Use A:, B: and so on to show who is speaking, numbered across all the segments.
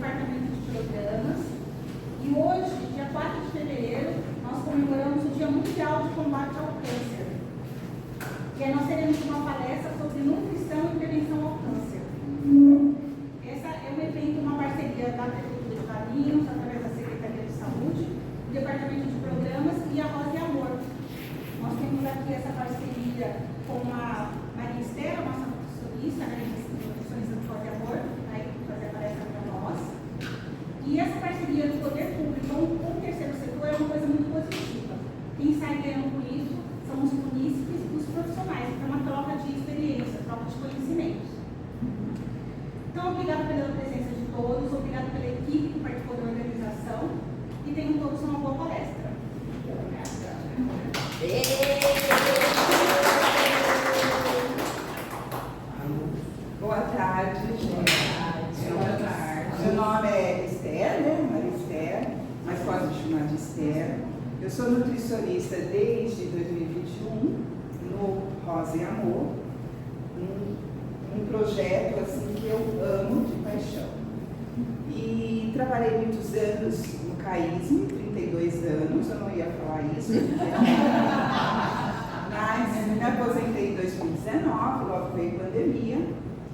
A: Departamento de Programas. E hoje, dia 4 de fevereiro, nós comemoramos o Dia Mundial de Combate ao Câncer. Que nós teremos uma palestra sobre nutrição e prevenção ao câncer. Essa é um evento, uma parceria da Prefeitura de Valinhos, através da Secretaria de Saúde, do Departamento de Programas e a Rosa e Amor. Nós temos aqui essa parceria com a Maria Estela, nossa nutricionista, nutricionista do Rosa e Amor, aí fazer a palestra para nós. E essa parceria do poder público com o terceiro setor é uma coisa muito positiva. Quem sai ganhando com isso são os munícipes e os profissionais, é uma troca de experiência, troca de conhecimentos. Então, obrigada pela presença de todos, obrigada pela equipe que participou da organização e tenham todos uma boa palestra.
B: Boa tarde, gente. Boa tarde. Meu nome é Esther, né? Maria Esther, mas pode chamar de Esther. Eu sou nutricionista desde 2021 no Rosa e Amor, um projeto assim que eu amo de paixão. E trabalhei muitos anos no CAISM, 32 anos, eu não ia falar isso, mas me aposentei em 2019, logo veio a pandemia,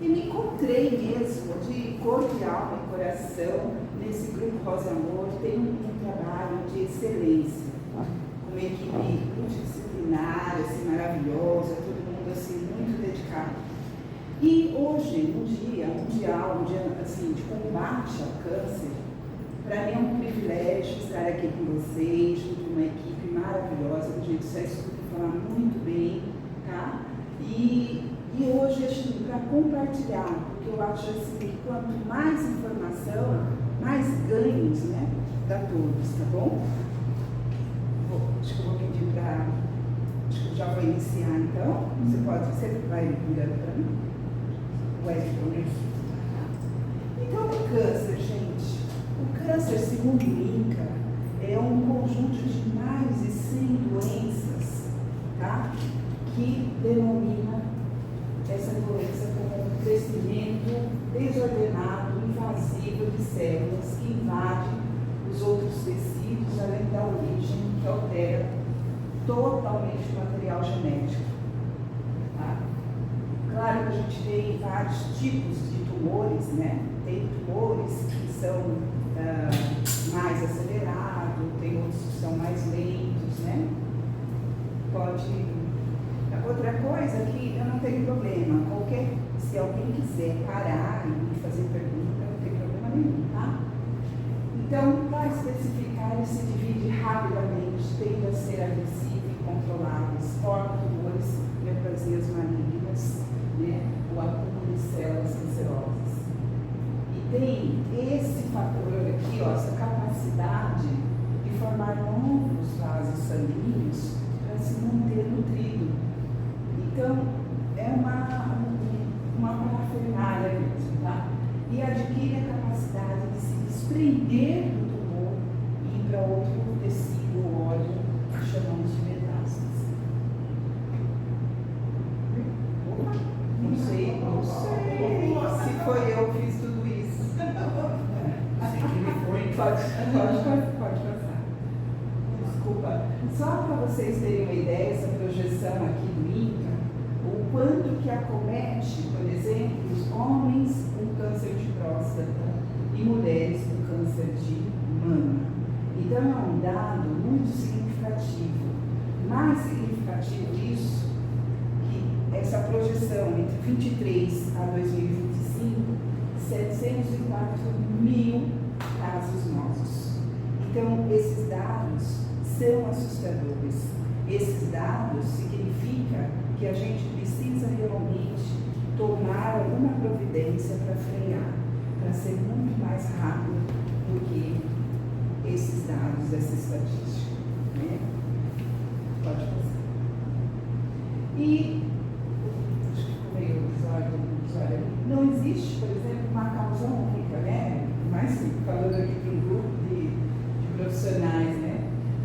B: e me encontrei mesmo de corpo e alma e coração nesse grupo Rosa e Amor. Tem um trabalho de excelência, com uma equipe multidisciplinar, assim, maravilhosa, todo mundo assim, muito dedicado. E hoje, um dia mundial, um dia assim, de combate ao câncer, para mim é um privilégio estar aqui com vocês, junto com uma equipe maravilhosa, que a gente já escuta falar muito bem, tá? E hoje, assim, para compartilhar, porque eu acho assim, que quanto mais informação, mais ganhos, né, para todos, tá bom? Acho que eu vou pedir para... Acho que eu já vou iniciar, então. Você vai mirando para mim? Então, o câncer, gente, o câncer, segundo o INCA, é um conjunto de mais de 100 doenças, tá? Que denomina essa doença como um crescimento desordenado, invasivo de células que invade os outros tecidos, além da origem que altera totalmente o material genético. Tá? Claro que a gente tem vários tipos de tumores, né? Tem tumores que são mais acelerados, tem outros que são mais lentos, né? Outra coisa que eu não tenho problema, se alguém quiser parar e me fazer pergunta, não tem problema nenhum, tá? Então, para especificar, ele se divide rapidamente, tende a ser agressivo e controláveis, forma tumores, neoplasias malignas, né? O acúmulo de células cancerosas. E tem esse fator aqui, ó, essa capacidade de formar novos vasos sanguíneos para se manter nutrido. Então, é uma parafernália mesmo, tá? E adquire a capacidade de se desprender do tumor e ir para outro tecido ou órgão que chamamos de metástase. Não sei se foi eu que fiz tudo isso. Pode passar. Desculpa. Só para vocês terem uma ideia, essa projeção aqui do INCA, o quanto que acomete, por exemplo, os homens com câncer de próstata e mulheres com câncer de mama. Então é um dado muito significativo. Mais significativo disso, que essa projeção entre 23 a 2025, 704 mil casos novos. Então esses dados são assustadores. Esses dados significam que a gente precisa realmente tomar alguma providência para frear, para ser muito mais rápido do que esses dados dessa estatística. Né? Pode passar. E, acho que ficou meio visual ali. Não existe, por exemplo, uma causa única, né? Mas falando aqui para um grupo de profissionais, né?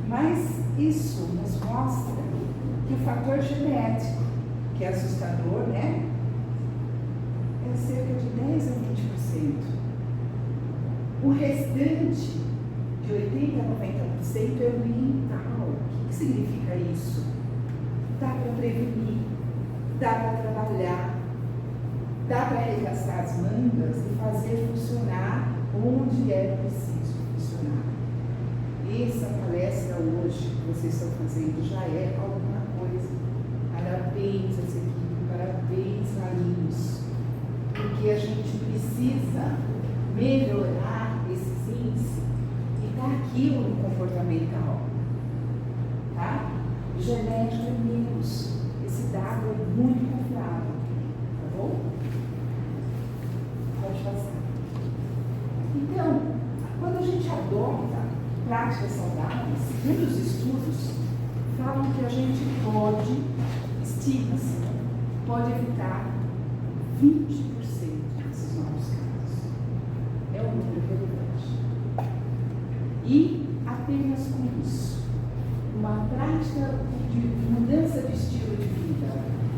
B: Mas isso nos mostra que o fator genético, que é assustador, né? É cerca de 10 a 20%. O restante, de 80% a 90%, é ambiental. O que significa isso? Dá para prevenir, dá para trabalhar, dá para arregaçar as mangas e fazer funcionar onde é preciso funcionar. Essa palestra hoje que vocês estão fazendo já é alguma coisa. Parabéns às equipes, parabéns, Marinhos, porque a gente precisa melhorar esses índices e dar aquilo no comportamental. Tá? O genético é menos. Esse dado é muito confiável. Tá bom? Pode passar. Então, quando a gente adota práticas saudáveis, muitos estudos falam que a gente pode, estima-se, pode evitar 20% desses novos casos. É um número relevante. E apenas com isso, uma prática de mudança de estilo de vida.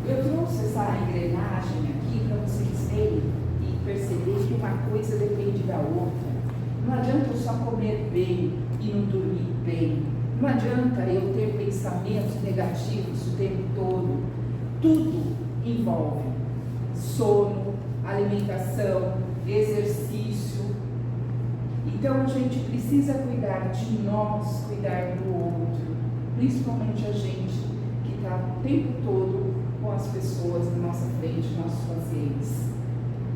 B: Eu trouxe essa engrenagem aqui para vocês verem e perceber que uma coisa depende da outra. Não adianta eu só comer bem e não dormir bem. Não adianta eu ter pensamentos negativos o tempo todo. Tudo envolve sono, alimentação, exercício. Então a gente precisa cuidar de nós, cuidar do outro. Principalmente a gente que está o tempo todo com as pessoas na nossa frente, nossos pacientes.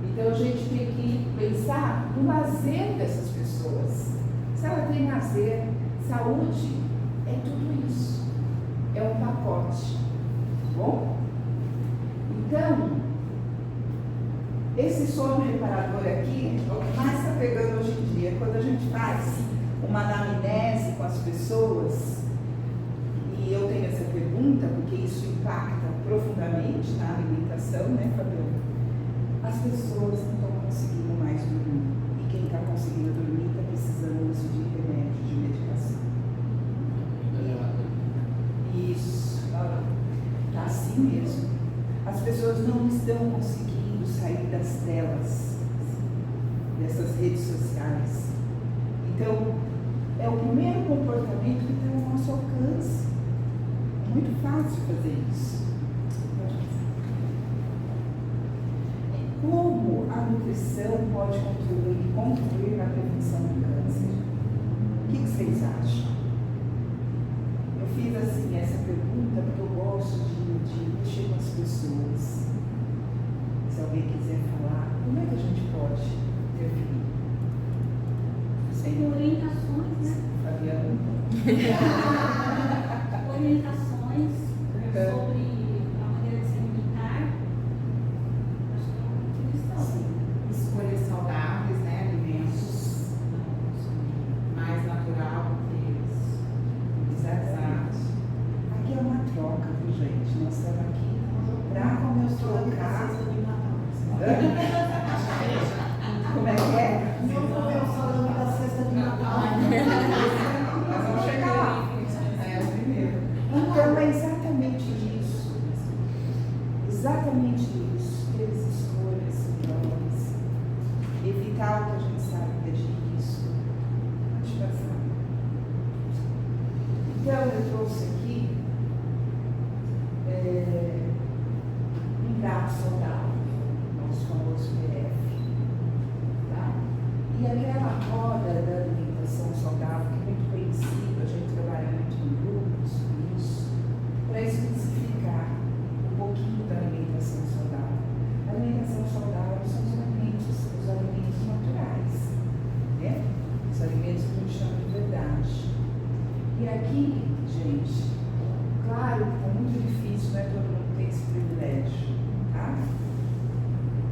B: Então a gente tem que pensar no lazer dessas pessoas. Se ela tem lazer, saúde, é tudo isso. É um pacote. Tá bom? Então, esse sono reparador aqui é o que mais está pegando hoje em dia. Quando a gente faz uma anamnese com as pessoas, e eu tenho essa pergunta, porque isso impacta profundamente na alimentação, né, Fabiana? As pessoas não estão conseguindo mais dormir. E quem está conseguindo dormir está precisando de remédio, de medicação. Isso. Está assim mesmo. As pessoas não estão conseguindo sair das telas, dessas redes sociais. Então, é o primeiro comportamento que está ao nosso alcance. É muito fácil fazer isso. Como a nutrição pode contribuir na prevenção do câncer? O que vocês acham? Eu fiz assim essa pergunta porque eu gosto de mexer com as pessoas. Se alguém quiser falar, como é que a gente pode intervir?
A: Tem orientações, né?
B: Fabiana?
A: Orientações sobre a maneira de se alimentar. Acho que é uma questão.
B: Escolhas saudáveis, né? Alimentos mais natural que eles. Exato. Aqui é uma troca, viu, gente? Nós estamos aqui para trocar. Como é que é? Nós vamos chegar lá. É o primeiro. Então é exatamente isso. Exatamente isso. Ter as escolhas, então, evitar o que a gente sabe que é de risco. Ativação. Então eu trouxe aqui um prato saudável, nosso famoso PF. Tá? E aquela roda da alimentação saudável, que é muito conhecida, a gente trabalha muito em grupos com isso, para especificar um pouquinho da alimentação saudável. A alimentação saudável são os alimentos naturais, né? Os alimentos que a gente chama de verdade. E aqui, gente, claro que está muito difícil, não é todo mundo tem esse privilégio, tá?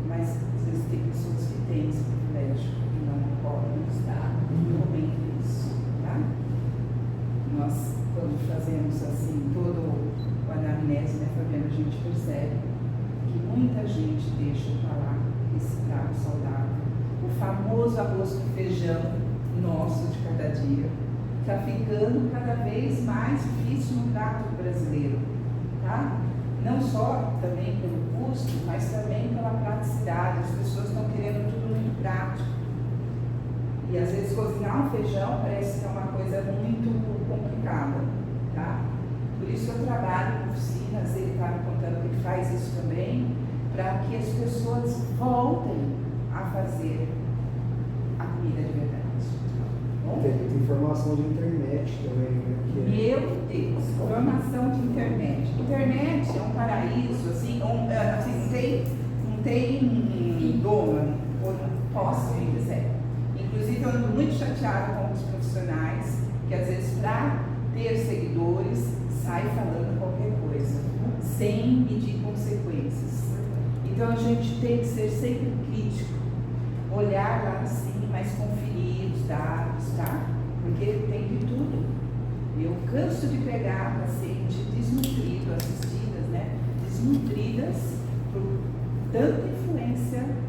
B: Mas às vezes tem pessoas que têm esse privilégio e não podem estar no momento disso, tá? Nós, quando fazemos assim todo o anamnese, né, Fabiana, a gente percebe que muita gente deixa para lá esse prato saudável. O famoso arroz com feijão nosso de cada dia está ficando cada vez mais difícil no prato brasileiro, tá? Não só também pelo custo, mas também pela praticidade. As pessoas estão querendo tudo muito prático. E E às vezes cozinhar um feijão parece que é uma coisa muito complicada, tá? Por isso eu trabalho em oficinas, ele está me contando que ele faz isso também, para que as pessoas voltem a fazer a comida de verdade. Bom?
C: Tem informação de internet também, né?
B: Meu Deus, informação de internet. Internet é um paraíso, assim, não tem dono, ou não posso dizer. Inclusive, eu ando muito chateada com os profissionais, que às vezes, para ter seguidores, sai falando qualquer coisa, sem medir consequências. Então, a gente tem que ser sempre crítico, olhar lá assim, mas conferir os dados, tá? Porque tem de tudo. Eu canso de pegar paciente desnutrido, assistidas, né? Desnutridas por tanta influência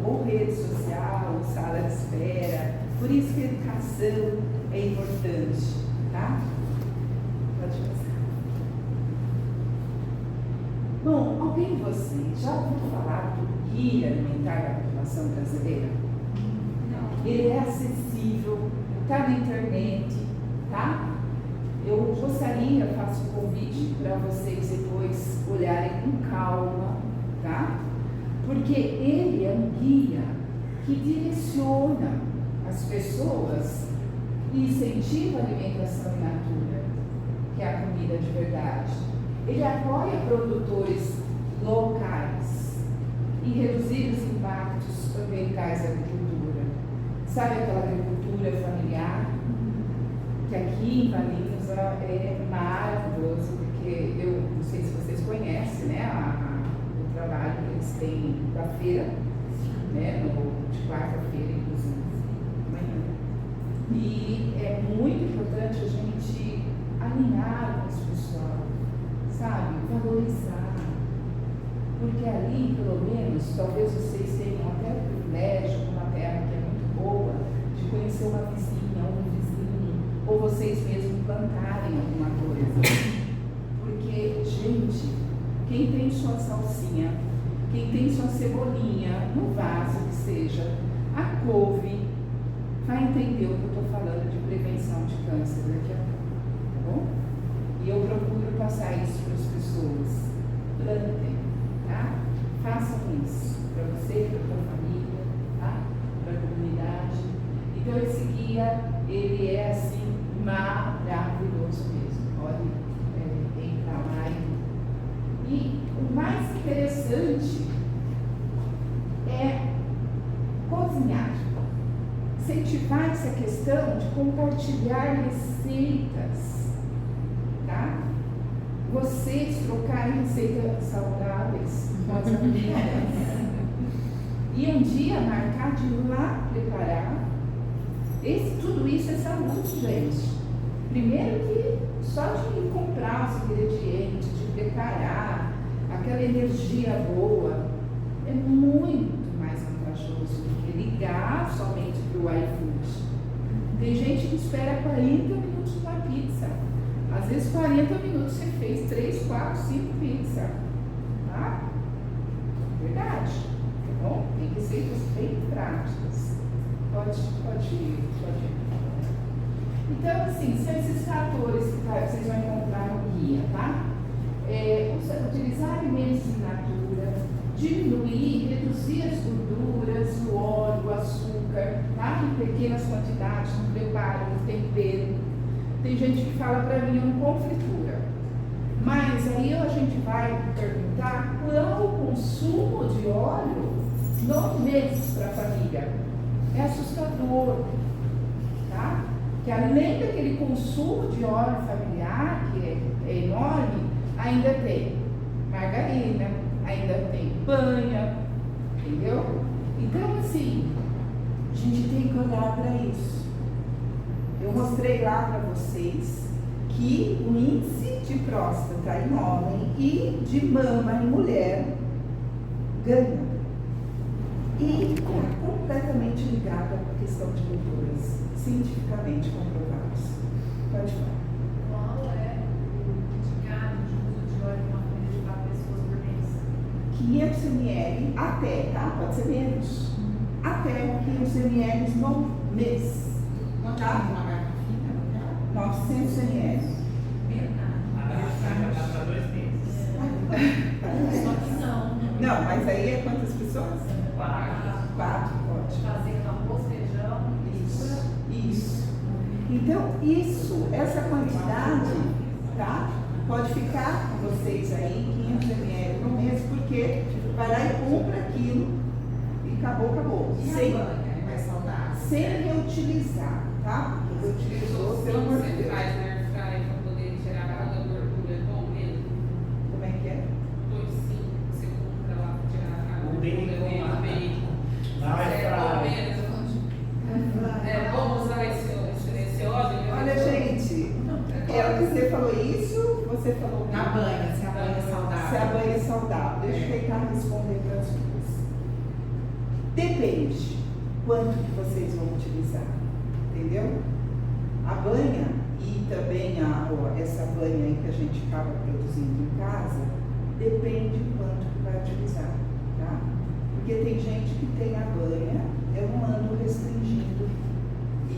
B: ou rede social, ou sala de espera. Por isso que a educação é importante, tá? Pode passar. Bom, alguém de vocês já ouviu falar do Guia Alimentar da População Brasileira?
A: Não.
B: Ele é acessível, está na internet, tá? Eu gostaria, faço um convite para vocês depois olharem com calma, tá? Porque ele é um guia que direciona as pessoas e incentiva a alimentação in natura, que é a comida de verdade. Ele apoia produtores locais e reduzir os impactos ambientais da agricultura. Sabe aquela agricultura familiar? Que aqui em Valinhos é maravilhoso, porque eu não sei se vocês conhecem, né, o trabalho que eles têm da feira, né, de quarta-feira, inclusive, amanhã. E é muito importante a gente alinhar com esse pessoal, sabe, valorizar, porque ali, pelo menos, talvez vocês tenham até o privilégio, numa terra que é muito boa, de conhecer uma vizinha, um vizinho, ou vocês mesmos plantarem alguma coisa. Porque, gente, quem tem sua salsinha, quem tem sua cebolinha no vaso que seja, a couve, vai entender o que eu estou falando de prevenção de câncer daqui a pouco, tá bom? E eu procuro passar isso para as pessoas. Plantem, tá? Façam isso para você, para a tua família, tá? Para a comunidade. Então esse guia, ele é assim, maravilhoso mesmo. Pode entrar lá e o mais interessante é cozinhar. Incentivar essa questão de compartilhar receitas, tá? Vocês trocarem receitas saudáveis com as amigas. E um dia marcar de ir lá preparar. Tudo isso é saúde, gente. Primeiro que só de comprar os ingredientes, de preparar, aquela energia boa, é muito mais vantajoso do que ligar somente para o iFood. Tem gente que espera 40 minutos para pizza. Às vezes 40 minutos você fez 3, 4, 5 pizzas. Tá? Verdade. Tá bom? Tem receitas bem práticas. Pode ir. Então, assim, são esses fatores que vocês vão encontrar no guia, tá? Utilizar alimentos in natura, diminuir, reduzir as gorduras, o óleo, o açúcar, tá? Em pequenas quantidades, no preparo, no tempero. Tem gente que fala para mim, eu não como fritura. Mas aí a gente vai perguntar qual o consumo de óleo no mês para a família. É assustador, tá? Que além daquele consumo de óleo familiar, que é enorme, ainda tem margarina, ainda tem banha, entendeu? Então, assim, a gente tem que olhar para isso. Eu mostrei lá para vocês que o índice de próstata em homem e de mama em mulher ganha. E está completamente ligado à questão de gorduras, cientificamente comprovados. Pode falar.
D: Qual é o indicado de uso de óleo em uma família de 4 pessoas por mês?
B: 500 ml até, tá? Pode ser menos. Até 500 ml mês.
A: Quanto
B: Tá?
A: uma garrafinha?
B: 900 ml.
E: Para 2 meses.
D: Só que não.
B: Não, mas aí é quantas pessoas? 4, pode.
D: Fazer arroz, feijão,
B: Isso. Então, essa quantidade, tá? Pode ficar com vocês aí, 500 ml no mês, porque vai lá e compra aquilo e acabou.
A: E a banha? É mais saudável?
B: Sem reutilizar, tá? Porque reutilizou, pelo amor de Deus.
F: Faz na air fryer para poder tirar aquela gordura, é bom mesmo.
B: Como é que é?
F: Sim, você compra lá para tirar a
E: O
F: gordura
E: bacon
F: dele,
E: lá.
F: bacon.
E: Na air
F: É bom
E: fryer.
F: mesmo. É bom usar esse óleo.
B: Olha, gente, você falou isso, você falou
A: Na banha, se a banha é saudável.
B: se a banha é saudável. Deixa eu tentar responder para as duas. Depende quanto que vocês vão utilizar, entendeu? A banha e também essa banha aí que a gente acaba produzindo em casa, depende quanto que vai utilizar, tá? Porque tem gente que tem a banha, eu não ando restringindo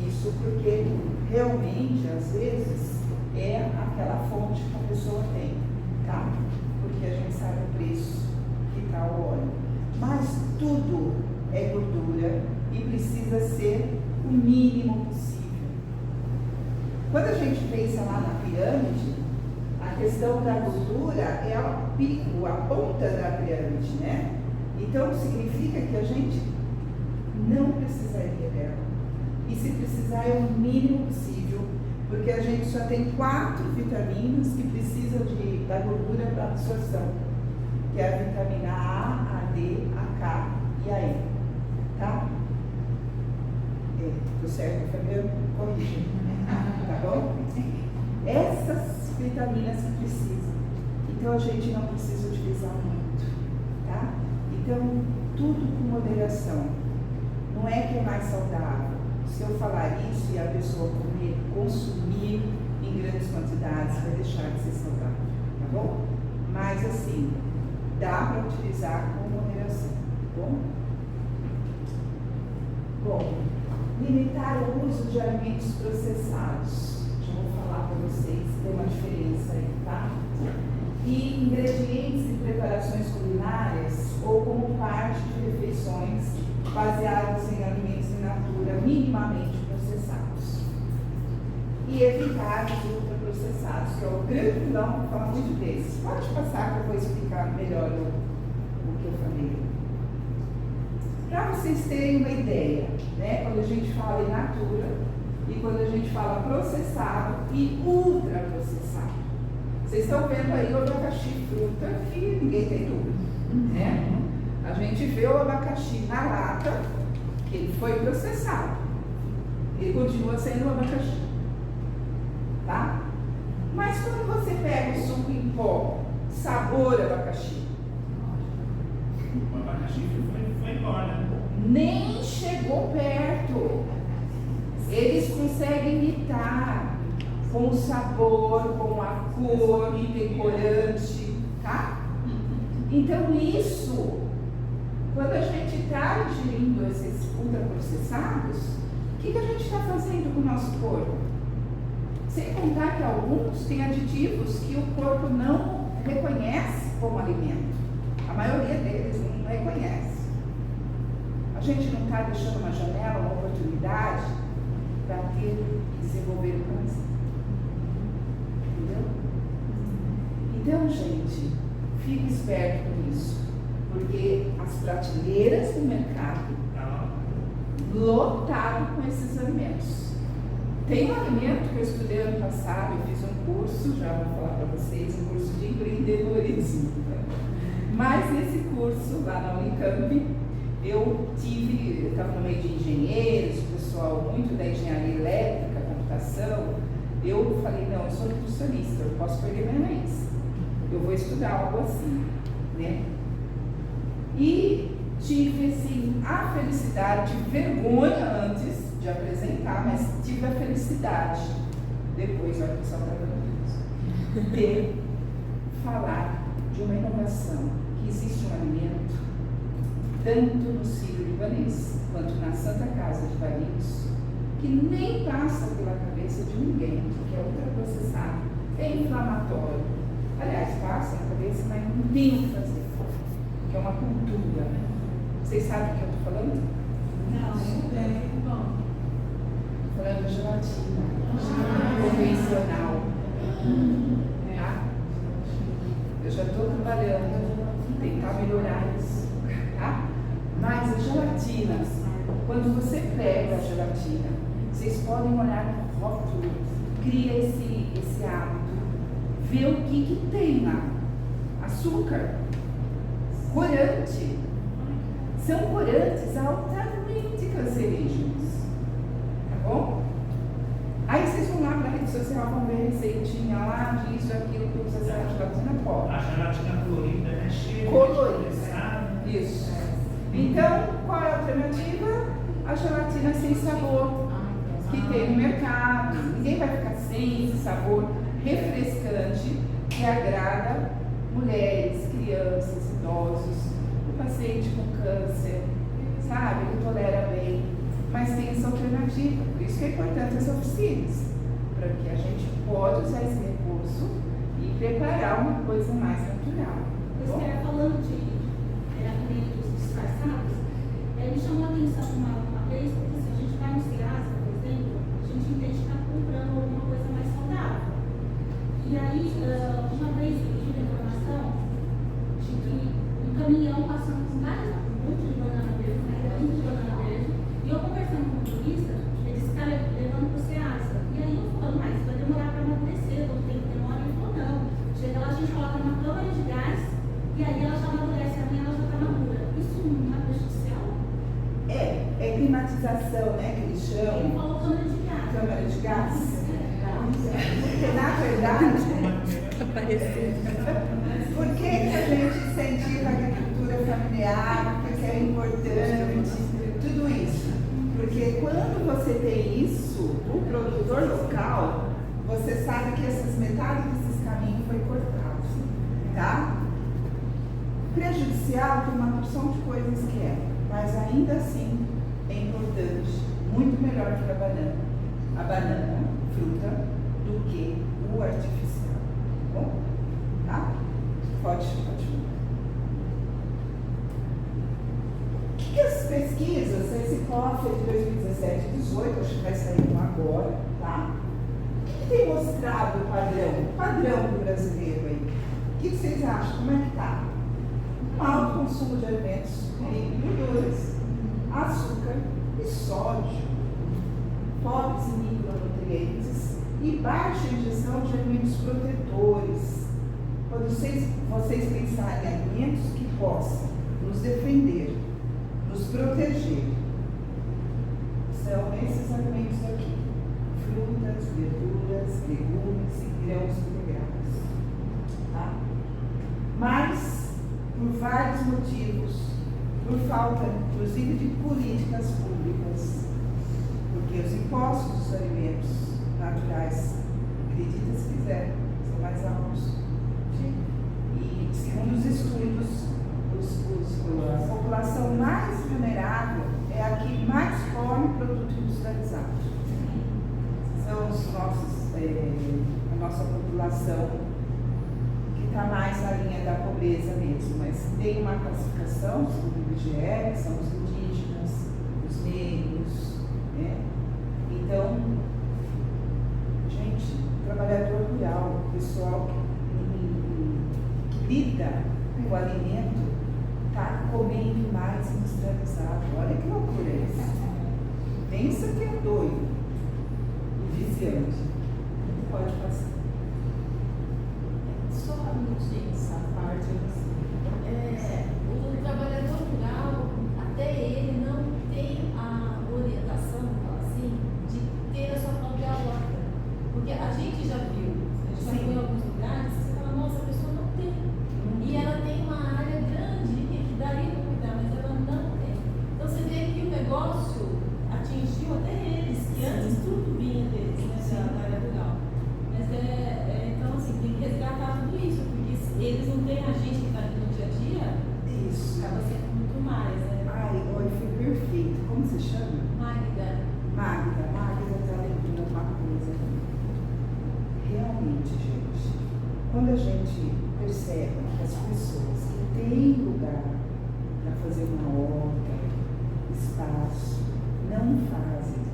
B: isso, porque realmente, às vezes, é aquela fonte que a pessoa tem, tá? Porque a gente sabe o preço que está o óleo. Mas tudo é gordura e precisa ser o mínimo possível. Quando a gente pensa lá na pirâmide, a questão da gordura é o pico, a ponta da pirâmide, né? Então, significa que a gente não precisaria dela. E se precisar, é o mínimo possível, porque a gente só tem 4 vitaminas que precisam da gordura para absorção, que é a vitamina A, a D, a K e a E. Tá? Tô certo, Fabiano? Corrija. Tá bom? Essas vitaminas que precisam. Então a gente não precisa utilizar muito. Tá? Então, tudo com moderação. Não é que é mais saudável. Se eu falar isso e a pessoa comer, consumir em grandes quantidades, vai deixar de ser saudável. Tá bom? Mas assim, dá para utilizar com moderação. Tá bom? Bom, limitar o uso de alimentos processados. Já vou falar para vocês, tem uma diferença aí, tá? E ingredientes e preparações culinárias ou como parte de refeições baseados em alimentos in natura minimamente processados. E evitar os ultraprocessados, que é o grande vilão, vou falar muito desses. Pode passar que eu vou explicar melhor o que eu falei. Para vocês terem uma ideia, né, quando a gente fala in natura e quando a gente fala processado e ultraprocessado. Vocês estão vendo aí o abacaxi, fruta que ninguém tem dúvida, né? A gente vê o abacaxi na lata, que ele foi processado. Ele continua sendo um abacaxi, tá? Mas quando você pega o suco em pó, sabor abacaxi,
E: O abacaxi foi embora.
B: nem chegou perto. Eles conseguem imitar com o sabor, com a cor, e decorante, tá? Então isso, quando a gente está ingerindo esses ultraprocessados, o que a gente está fazendo com o nosso corpo? Sem contar que alguns têm aditivos que o corpo não reconhece como alimento. A maioria deles não reconhece. A gente não está deixando uma janela, uma oportunidade para ter e desenvolver o câncer. Entendeu? Então, gente, fique esperto com isso, porque as prateleiras do mercado lotado com esses alimentos. Tem um alimento que eu estudei ano passado, eu fiz um curso, já vou falar para vocês, um curso de empreendedorismo. Mas nesse curso, lá na Unicamp, eu estava no meio de engenheiros, pessoal muito da engenharia elétrica, computação. Eu falei, não, eu sou nutricionista, eu posso perder minha raiz. Eu vou estudar algo assim, né? E tive, assim, a felicidade, tive vergonha antes de apresentar, mas tive a felicidade, depois, olha o pessoal está vendo isso, de falar de uma inovação, que existe um alimento, tanto no Sírio-Libanês, quanto na Santa Casa de Valinhos, que nem passa pela cabeça de ninguém, que é ultraprocessado, é inflamatório. Aliás, passa na cabeça, mas não tem o que fazer, que é uma cultura. Vocês sabem o que eu estou falando?
A: Não.
B: Falando de gelatina convencional. Tá? Eu já estou trabalhando, tentar melhorar isso. Tá? Mas as gelatinas, quando você pega a gelatina, vocês podem olhar no rótulo, cria esse hábito, ver o que tem lá. Açúcar, corante. São corantes altamente cancerígenos. Tá bom? Aí vocês vão lá para a rede social, vão ver receitinha lá, disso, aquilo que usa essa gelatina pode.
E: A gelatina colorida é cheia
B: Colorida.
E: de sabe?
B: Isso. Então, qual é a alternativa? A gelatina sem sabor, que tem no mercado. Ninguém vai ficar sem esse sabor refrescante que agrada mulheres, crianças, idosos, o paciente com câncer, sabe? Que tolera bem. Mas tem essa alternativa. Por isso que é importante as oficinas, para que a gente possa usar esse recurso e preparar uma coisa mais natural.
A: Você era falando de alimentos disfarçados, me chamou a atenção uma vez, porque se a gente vai no Ceasa, por exemplo, a gente entende que está comprando alguma coisa mais saudável. E aí, uma vez eu tive a informação de que um caminhão passando com vários, um monte de banana verde, um monte de banana verde, e eu conversando com o motorista, ele disse que está levando para o Ceasa. E aí eu falando, mas vai demorar para amadurecer, não tem demora. Ele falou, não. Chega lá, a gente coloca numa câmara de gás, e aí ela já amadurece, amanhã ela já está madura. Isso não é prejudicial?
B: É climatização, né, que eles
A: Ele
B: chamam.
A: falou câmara de gás.
B: Câmara de gás. Porque, na verdade, por que a gente incentiva a agricultura familiar? Porque é importante, tudo isso. Porque quando você tem isso, o produtor local, você sabe que metade desses caminhos foi cortado, tá? Prejudicial tem uma porção de coisas que é, mas ainda assim é importante, muito melhor que a banana, fruta, do que o artificial, tá bom? Tá? Pode. O que as pesquisas, esse COF de 2017 e 2018, acho que vai sair um agora, tá? O que tem mostrado o padrão do brasileiro aí? O que vocês acham? Como é que tá? Um alto consumo de alimentos ricos em gorduras, açúcar e sódio, pobres em micronutrientes e baixa ingestão de alimentos protetores. Quando vocês pensarem em alimentos que possam nos defender, nos proteger, são esses alimentos aqui: frutas, verduras, legumes e grãos integrais. Tá? Mas, por vários motivos, por falta, inclusive, de políticas públicas, porque os impostos dos alimentos naturais, acredita se quiser, são mais altos. E, segundo os estudos, a população mais vulnerável é a que mais come produto industrializado. São a nossa população que está mais na linha da pobreza mesmo, mas tem uma classificação, segundo o IBGE, que são os indígenas, os negros, né? Então, gente, trabalhador rural, pessoal que lida com o alimento, está comendo mais industrializado. Olha que loucura é isso. Pensa que é doido. Viciante. Pode passar.
G: Só para mim, essa parte, o trabalhador rural, até ele não tem a orientação, assim, de ter a sua própria horta. Porque a gente já viu, a gente já foi em alguns lugares, você fala, nossa, a pessoa não tem. E ela tem uma área grande que daria para cuidar, mas ela não tem. Então você vê que o negócio atingiu até eles, que antes tudo vinha deles, né, da área rural. Mas então assim, tem que resgatar tudo isso, porque se eles não têm a gente que está aqui no dia a dia,
B: Isso.
G: acaba sendo muito mais, né?
B: Ai, foi perfeito. Como você chama?
G: Magda.
B: Magda está lembrando uma coisa. Realmente, gente, quando a gente percebe que as pessoas que têm lugar para fazer uma obra, espaço, não fazem,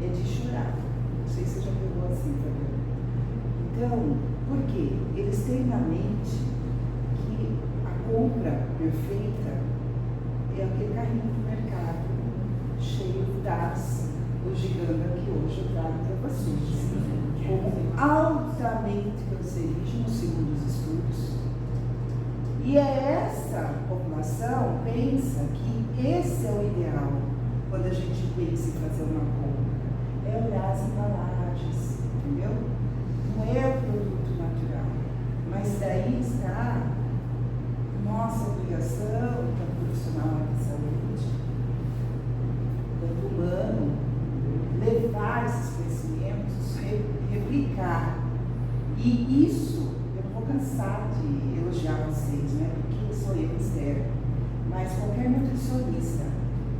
B: é de chorar. Não sei se você já pegou assim, Fabiana. Então, por quê? Eles têm na mente que a compra perfeita é aquele carrinho do mercado cheio das bugiganga que hoje eu trago para vocês, como altamente cancerígeno, segundo os estudos. E é essa população pensa que esse é o ideal quando a gente pensa em fazer uma compra. É olhar as embalagens, entendeu? Não é o produto natural. Mas daí está nossa obrigação, como profissional de saúde, quanto humano, levar esses conhecimentos, replicar. E isso, eu não vou cansar de elogiar vocês, né? Porque sou eu externo. Mas qualquer nutricionista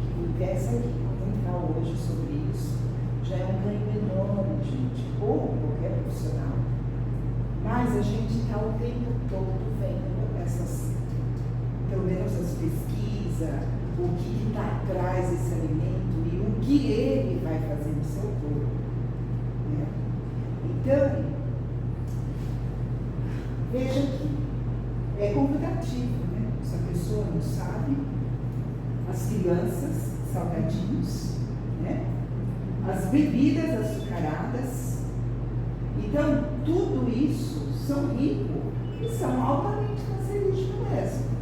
B: que conversa aqui, comentar hoje sobre isso, já é um ganho enorme, gente. Ou qualquer profissional. Mas a gente está o tempo todo vendo essas, pelo menos as pesquisas, o que está atrás desse alimento e o que ele vai fazer no seu corpo. Né? Então, veja aqui, é convidativo, né? Se a pessoa não sabe, as crianças, salgadinhos, né? As bebidas açucaradas. Então, tudo isso são ricos e são altamente cancerígenos mesmo.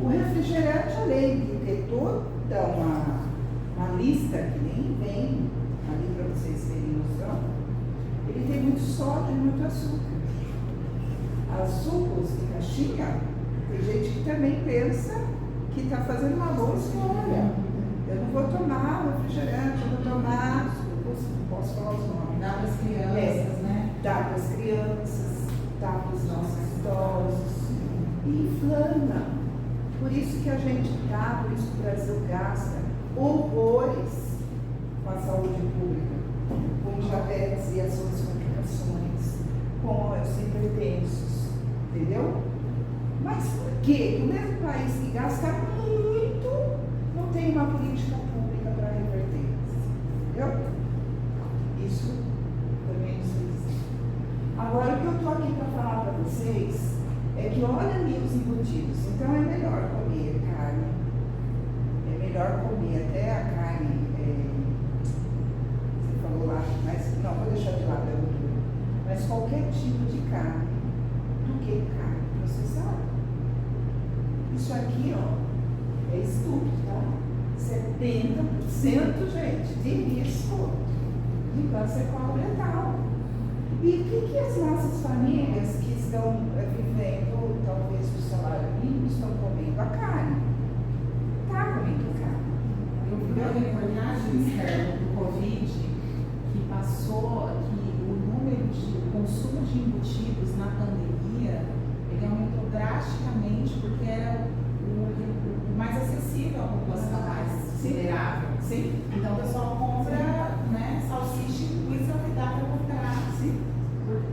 B: O refrigerante, além de ter toda uma lista que nem vem ali para vocês terem noção, ele tem muito sódio e muito açúcar. As sucos de caixinha, tem gente que também pensa que está fazendo uma boa escolha. Eu não vou tomar refrigerante, eu vou tomar, posso falar os nomes.
F: Dá para as crianças, né?
B: Dá para as crianças, dá para os nossos idosos. E inflama. Por isso que a gente dá, por isso que o Brasil gasta horrores com a saúde pública, com diabetes e as suas complicações, com os hipertensos, entendeu? Mas por quê? O mesmo país que gasta muito não tem uma política pública para reverter, entendeu? Isso também não sei dizer. Agora, o que eu estou aqui para falar para vocês é que olha ali os embutidos. Então é melhor comer carne, é melhor comer até a carne, você falou lá, mas não, vou deixar de lado a gordura, mas qualquer tipo de carne do que carne processada. Isso aqui, ó, é estudo, tá? 70%, gente, de risco de câncer coloretal. E o que as nossas famílias que estão vivendo, talvez, o salário mínimo, estão comendo? A carne. Está comendo carne.
F: Eu vi uma reportagem, Esther, do Covid, que passou que o número de consumo de embutidos na pandemia, ele aumentou drasticamente porque era o mais acessível à população mais vulnerável.
B: Sim.
F: Então o pessoal compra, né, salsicha e linguiça que dá para comprar,
B: Sim.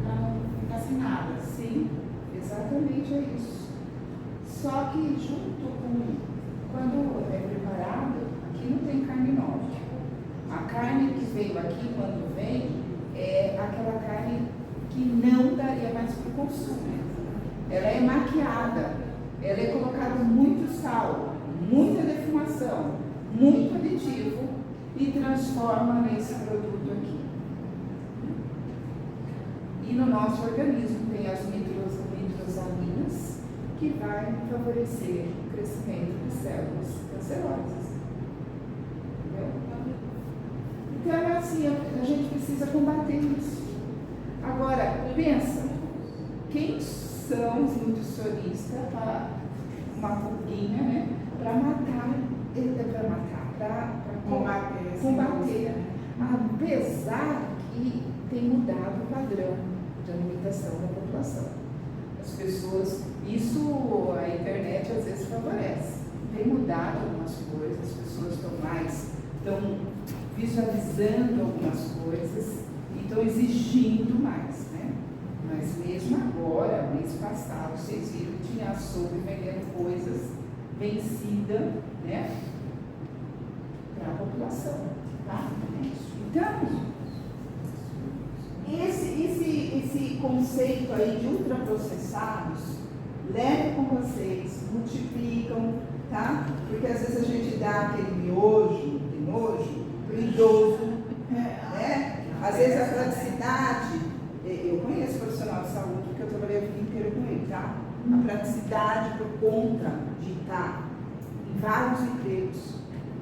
F: para não ficar sem nada.
B: Sim, exatamente é isso. Só que junto com, quando é preparado, aqui não tem carne nova. A carne que veio aqui, quando vem, é aquela carne que não daria mais para o consumo. Ela é maquiada, ela é colocado muito sal, muita defumação, muito aditivo e transforma nesse produto aqui. E no nosso organismo tem as nitrosaminas, que vai favorecer o crescimento de células cancerosas. Entendeu? Então é assim, a gente precisa combater isso. Agora, pensa, quem são os nutricionistas para uma pulguinha, né? Para combater. Apesar que tem mudado o padrão de alimentação da população. As pessoas, isso a internet às vezes favorece. Tem mudado algumas coisas, as pessoas estão visualizando algumas coisas e estão exigindo mais, né? Mas mesmo agora, mês passado, vocês viram que tinha açougue vendendo coisas vencidas, né? Para a população, tá? Então, esse conceito aí de ultraprocessados, leve com vocês, multiplicam, tá? Porque às vezes a gente dá aquele miojo, de nojo, pro idoso, né? Às vezes a praticidade, eu conheço profissional de saúde, porque eu trabalhei a vida inteira com ele, tá? A praticidade por conta de estar em vários empregos,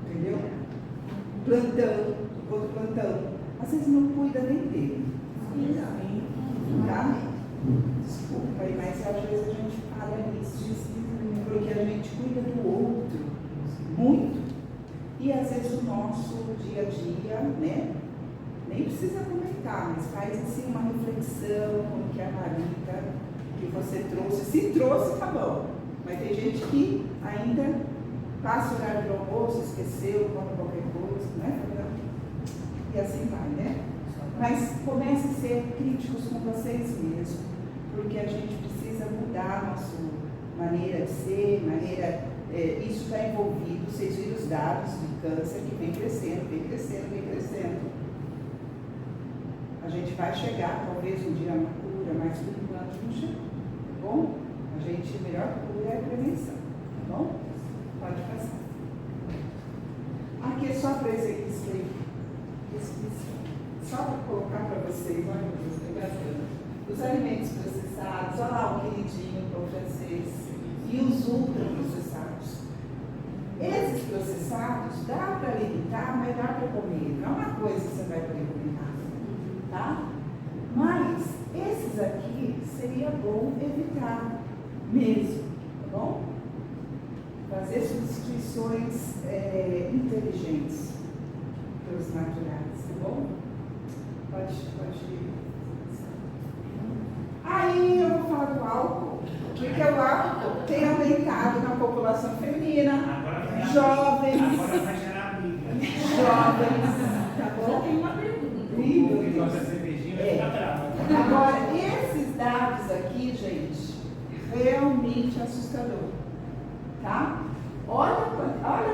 B: entendeu? Plantão, outro plantão, às vezes não cuida nem dele. Tá? Desculpa aí, mas às vezes a gente fala nisso, porque a gente cuida do outro muito, e às vezes o nosso dia a dia, né? Nem precisa comentar, mas faz assim uma reflexão, como que a Marita, que você trouxe, se trouxe, tá bom, mas tem gente que ainda passa o horário do almoço, esqueceu, come qualquer coisa, né? E assim vai, né? Mas comece a ser críticos com vocês mesmos, porque a gente precisa mudar a nossa maneira de ser, isso está envolvido, vocês viram os dados de câncer que vem crescendo, vem crescendo, vem crescendo. A gente vai chegar, talvez um dia, uma cura, mas por enquanto não chegou, tá bom? A melhor cura é a prevenção, tá bom? Pode passar. Aqui é só para escrever. Só para colocar para vocês, olha meu Deus, estou gastando. Os alimentos processados, olha lá o queridinho para o francês, e os ultraprocessados. Esses processados dá para limitar, mas dá para comer. Não é uma coisa que você vai poder comer nada, tá? Mas esses aqui seria bom evitar mesmo, tá bom? Fazer substituições inteligentes pelos naturais, tá bom? Pode. Aí eu vou falar do álcool, porque o álcool tem aumentado na população feminina, jovens.
E: Agora vai gerar briga.
B: Jovens, tá
A: Eu
B: bom?
A: tenho uma pergunta.
E: O povo que gosta de cervejinha vai ficar bravo.
B: Agora, esses dados aqui, gente, realmente assustador, tá? Olha a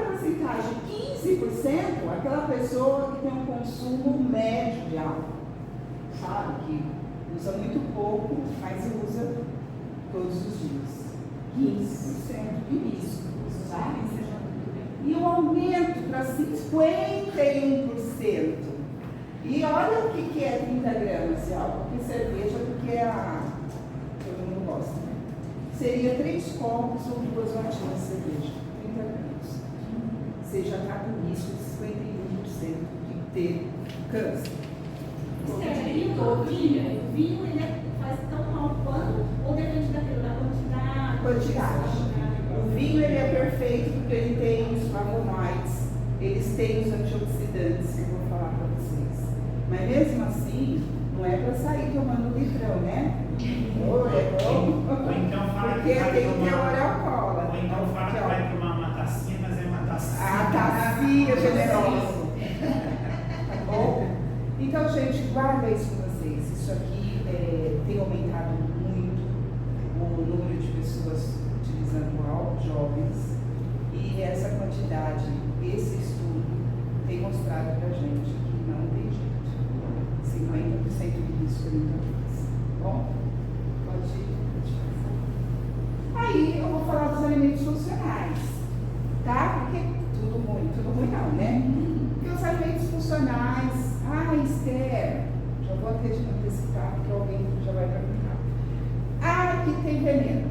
B: porcentagem, 15%, aquela pessoa que tem um consumo médio de álcool, sabe? Que usa muito pouco, mas usa todos os dias. 15% de risco, sabe? E o aumento para 51%. E olha o que é 30 gramas de álcool, porque cerveja, porque todo mundo gosta, né? Seria 3 copos ou 2 latinhas de cerveja. 30 gramas. Você já está com risco de 51% de ter câncer.
A: E o vinho ele faz tão mal quanto, ou depende da quantidade?
B: O vinho ele é perfeito porque ele tem os flavonoides, eles têm os antioxidantes, que eu vou falar para vocês. Mas mesmo assim, não é para sair tomando litrão, né? Ou é bom,
E: Ou então fala
B: porque
E: que vai
B: tem que ter
E: tomar-
B: hora alcoóla.
E: Ou então fala que vai tomar uma tacinha, mas é uma tacinha.
B: A tacinha generosa. Tá bom? Então, gente, guarda isso com vocês. Isso aqui tem aumentado muito o número de pessoas utilizando álcool, jovens. E essa quantidade, esse estudo tem mostrado pra gente que não tem jeito. 50% de risco nunca mais. Bom, pode passar. Aí eu vou falar dos alimentos funcionais, tá? Porque tudo ruim não, né? Porque os alimentos funcionais, Esther, já vou até te antecipar, porque alguém já vai perguntar. Que tem veneno.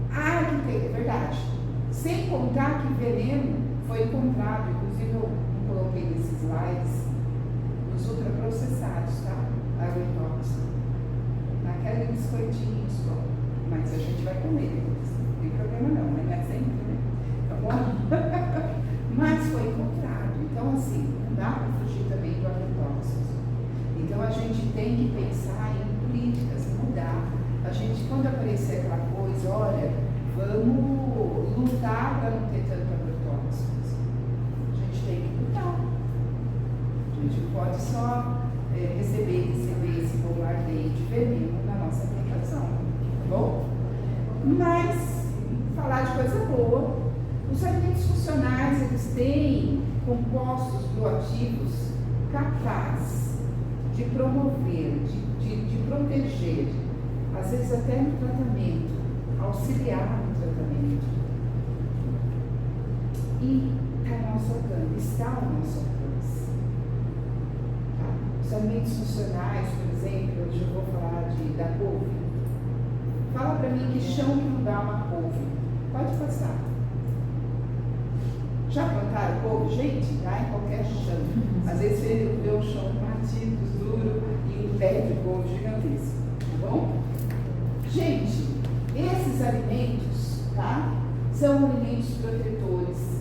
B: Que tem, é verdade. Sem contar que veneno foi encontrado, inclusive eu coloquei nesses slides, nos ultraprocessados, tá? Agrotóxico. Naquele biscoitinho só. Mas a gente vai comer depois. Não tem problema não, mas não é sempre, né? Tá bom? Mas foi encontrado. Então, assim, não dá para fugir também do agrotóxico. Então, a gente tem que pensar em políticas, mudar. A gente, quando aparecer aquela coisa, olha, vamos lutar para não ter tanto agrotóxicos. A gente tem que lutar. A pode só receber esse bombardeio de veneno na nossa alimentação, tá bom? Mas, falar de coisa boa, os alimentos funcionais, eles têm compostos bioativos capazes de promover, de proteger, às vezes até no tratamento, auxiliar no tratamento. E está ao nosso alcance, Tá? Os alimentos funcionais, por exemplo, hoje eu vou falar da couve. Fala para mim que chão que não dá uma couve. Pode passar. Já plantaram couve? Gente, dá em qualquer chão. Às vezes você vê o chão batido, duro e um pé de couve gigantesco. Tá bom? Gente, esses alimentos, tá? São alimentos protetores.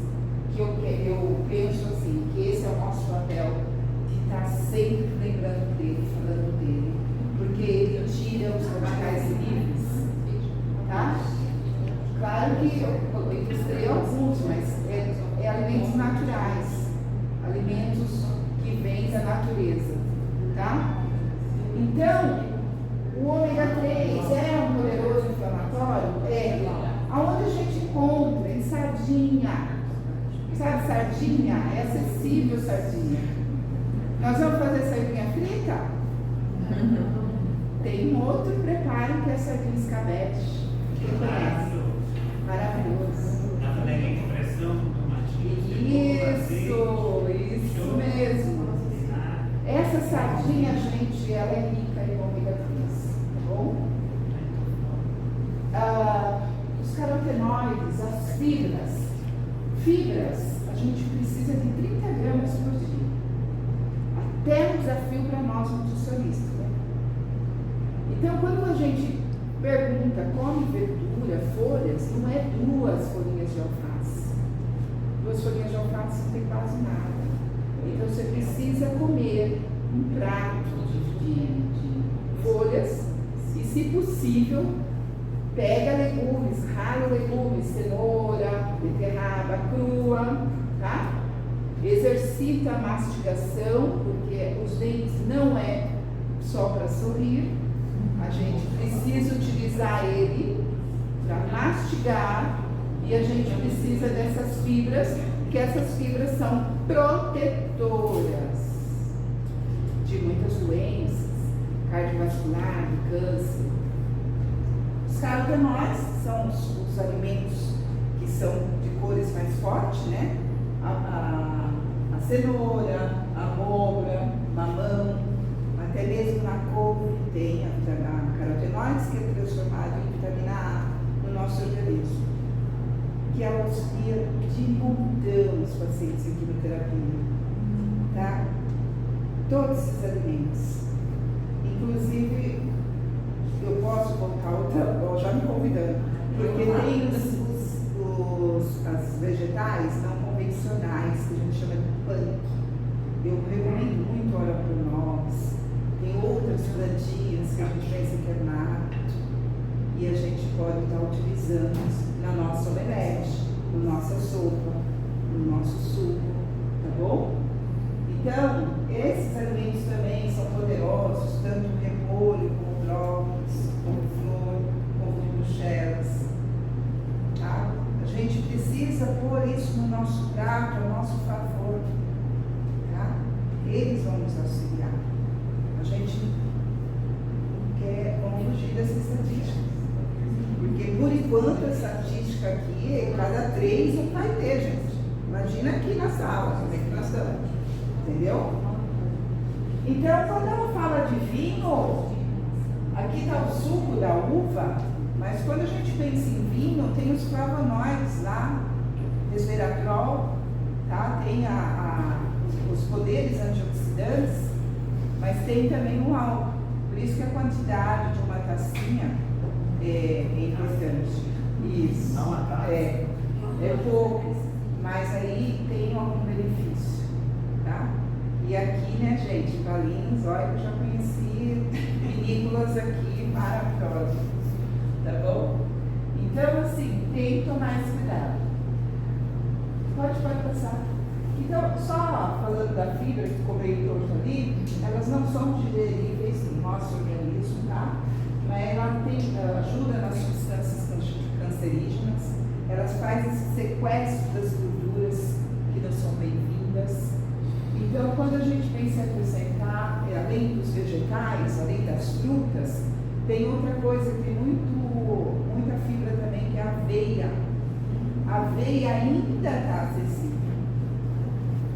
B: Que eu penso assim, que esse é o nosso papel de estar sempre lembrando dele, falando dele. Porque ele tira os radicais livres. Tá? Claro que eu ilustrei alguns, mas é alimentos naturais, alimentos que vêm da natureza, tá? Então, o ômega 3 é um poderoso inflamatório? É. Aonde a gente encontra? Em sardinha. Sabe sardinha? É acessível sardinha. Nós vamos fazer sardinha frita? Tem um outro preparo que é sardinha escabeche. Quem conhece? Maravilhoso.
E: Na panela com pressão, tomatinho,
B: Isso mesmo. Essa sardinha, gente, ela é rica em ômega 3, tá bom? Os carotenoides, as fibras, a gente precisa de 30 gramas por dia. Até um desafio para nós nutricionistas, né? Então, quando a gente pergunta, come verdura, folhas, não é 2 folhinhas de alface. 2 folhinhas de alface não tem quase nada. Então você precisa comer um prato de folhas e, se possível, pega legumes, rala legumes, cenoura, beterraba crua, tá? Exercita a mastigação, porque os dentes não é só para sorrir. A gente precisa utilizar ele para mastigar e a gente precisa dessas fibras, porque essas fibras são protetoras de muitas doenças, cardiovascular, de câncer. Os carotenoides são os alimentos que são de cores mais fortes, né? A cenoura, a abóbora, mamão, até mesmo na couve tem a carotenoides, que é transformado em vitamina A no nosso organismo, que auxilia de montão os pacientes em quimioterapia, tá? Todos esses alimentos. Inclusive, eu posso voltar outra, já me convidando, porque tem as vegetais não convencionais, que a gente chama de punk. Eu recomendo muito ora pro nós. Tem outras plantinhas que a gente pensa que é mato e a gente pode estar utilizando na nossa omelete, na nossa sopa, no nosso suco, tá bom? Então, esses alimentos também são poderosos, tanto o repolho, como o brócolis, como flor, como de bruxelas, tá? A gente precisa pôr isso no nosso prato, ao nosso favor, tá? Eles vão nos auxiliar. A gente não quer, vamos fugir dessa estatística. Porque, por enquanto, a estatística aqui é cada 3 não vai ter, gente. Imagina aqui na sala, como é que nós estamos. Entendeu? Então, quando ela fala de vinho, aqui está o suco da uva, mas quando a gente pensa em vinho, tem os flavonoides lá, resveratrol, tá? Tem os poderes antioxidantes, mas tem também o álcool. Por isso que a quantidade de uma tacinha é importante. Isso.
E: Não uma taça?
B: É pouco, mas aí tem algum benefício, tá? E aqui, né, gente, Valinhos, olha, eu já conheci vinícolas aqui maravilhosas, tá bom? Então, assim, tem que tomar esse cuidado. Pode passar. Então, só falando da fibra que ficou meio torto ali, elas não são digeríveis no nosso organismo, tá? Mas ela ajuda nas substâncias cancerígenas, elas fazem esse sequestro das gorduras que não são bem-vindas. Então, quando a gente pensa em acrescentar, além dos vegetais, além das frutas, tem outra coisa que tem muita fibra também, que é a aveia. A aveia ainda está acessível.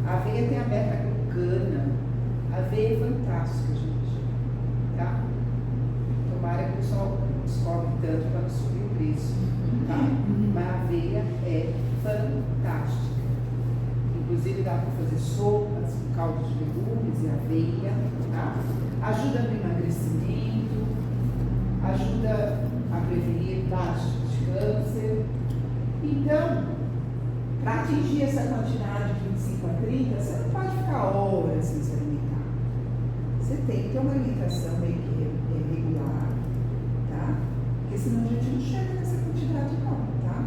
B: A aveia tem a beta-glucana. A aveia é fantástica, gente. Tá? Tomara que o pessoal não descobre tanto para não subir o preço. Tá? Mas a aveia é fantástica. Inclusive dá para fazer sopas, caldo de legumes e aveia. Tá? Ajuda no emagrecimento, ajuda a prevenir vários tipos de câncer. Então, para atingir essa quantidade de 25 a 30, você não pode ficar horas sem se alimentar. Você tem que ter uma alimentação meio que regular, tá? Porque senão a gente não chega nessa quantidade não, tá?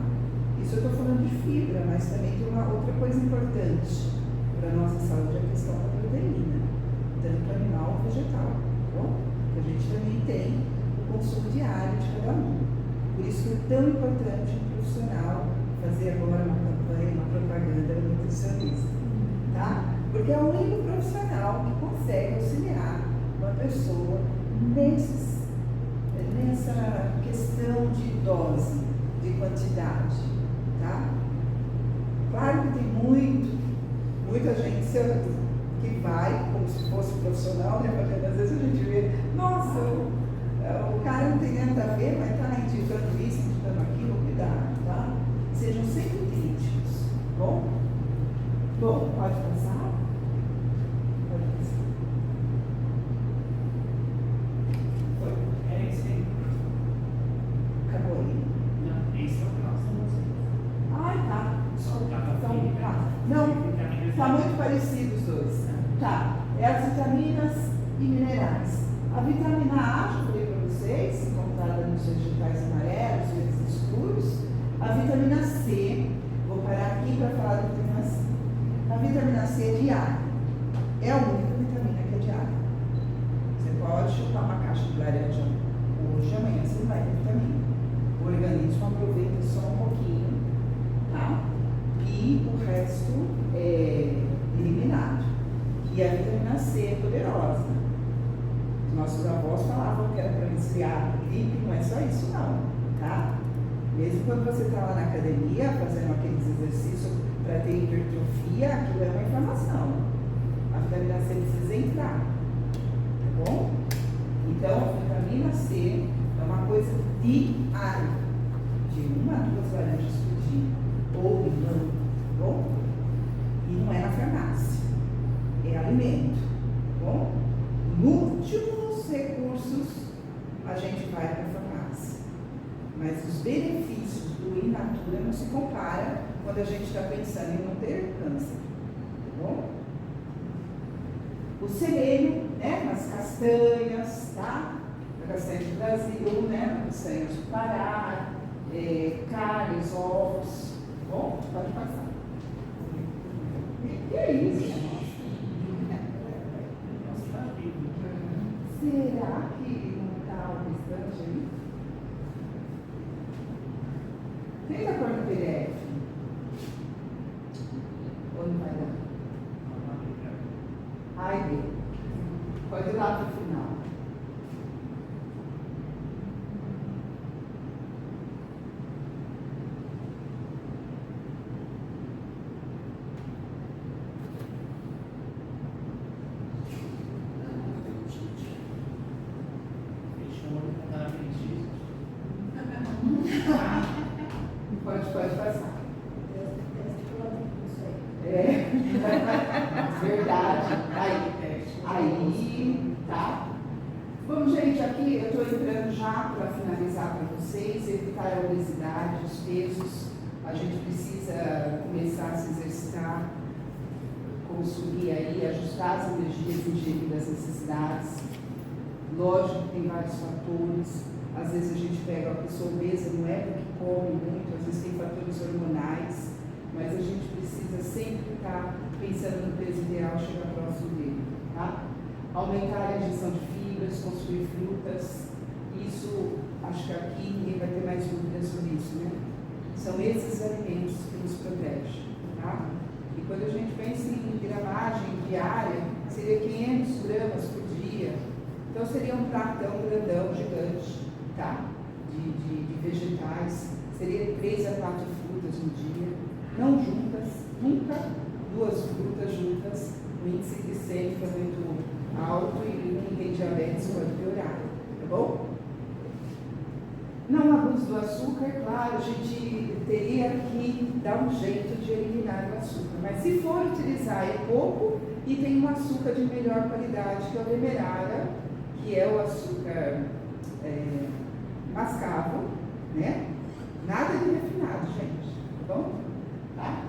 B: Isso eu estou falando de fibra, mas também tem uma outra coisa importante para a nossa saúde, a questão da proteína, tanto animal como vegetal, tá bom? Que a gente também tem o consumo diário de cada um. Por isso que é tão importante um profissional fazer agora uma campanha, uma propaganda no nutricionista, tá? Porque é o único profissional que consegue auxiliar uma pessoa nessa questão de dose, de quantidade, tá? Claro que tem muita gente que vai como se fosse profissional, né? Porque às vezes a gente vê, nossa, o cara não tem nada a ver, mas está indicando isso, indicando aquilo, cuidado, tá? Sejam sempre críticos, bom? Bom, pode passar? Pode passar. Foi?
E: É isso aí.
B: Acabou aí?
E: Não, esse é o próximo.
B: Ai, tá.
E: Tá,
B: Então, tá. Não, está muito parecido os dois. Tá, é as vitaminas e minerais. A vitamina A, já falei para vocês, encontrada nos vegetais amarelos, verdes escuros. A vitamina C, vou parar aqui para falar da vitamina C. A vitamina C é diária. É a única vitamina que é diária. Você pode chupar uma caixa de laranja hoje, amanhã você não vai ter vitamina. O organismo aproveita só um pouquinho, tá? E o resto é eliminado. E a vitamina C é poderosa. Nossos avós falavam que era para resfriar, gripe, não é só isso não, tá? Mesmo quando você está lá na academia, fazendo aqueles exercícios para ter hipertrofia, aquilo é uma inflamação. A vitamina C precisa entrar, tá bom? Então, a vitamina C é uma coisa diária, de 1 a 2 laranjas por dia, ou limão, tá bom? E não é na farmácia, é alimento, tá bom? Múltiplos recursos a gente vai para a farmácia, mas os benefícios do in natura não se compara quando a gente está pensando em não ter câncer, tá bom? O selênio, né, nas castanhas, tá? A castanha do Brasil, né, castanhas do Pará, carnes, ovos, tá bom? Pode passar. Que é isso? Será que não está o restante aí? Tenta pôr no PDF. Ou não vai dar? Ai, Deus. Pode ir lá para o final. Pode passar. Verdade. Aí, tá? Bom, gente, aqui eu estou entrando já para finalizar para vocês, evitar a obesidade, os pesos. A gente precisa começar a se exercitar, consumir aí, ajustar as energias, ingerir as necessidades. Lógico que tem vários fatores. Às vezes a gente pega uma pessoa obesa, não é porque come muito, às vezes tem fatores hormonais, mas a gente precisa sempre estar pensando pensando no peso ideal, chegar próximo dele. Tá? Aumentar a ingestão de fibras, consumir frutas. Isso, acho que aqui ninguém vai ter mais dúvidas sobre isso, né? São esses alimentos que nos protegem. Tá? E quando a gente pensa em gramagem diária, seria 500 gramas por dia. Então seria um pratão grandão, gigante, tá? De vegetais. Seria 3 a 4 frutas no dia. Não juntas, nunca 2 frutas juntas. O índice glicêmico é muito alto e quem tem diabetes pode piorar, tá bom? Não abuso do açúcar, claro, a gente teria que dar um jeito de eliminar o açúcar. Mas se for utilizar, é pouco e tem um açúcar de melhor qualidade, que é o demerara, que é o açúcar mascavo, né? Nada de refinado, gente, tá bom? Tá?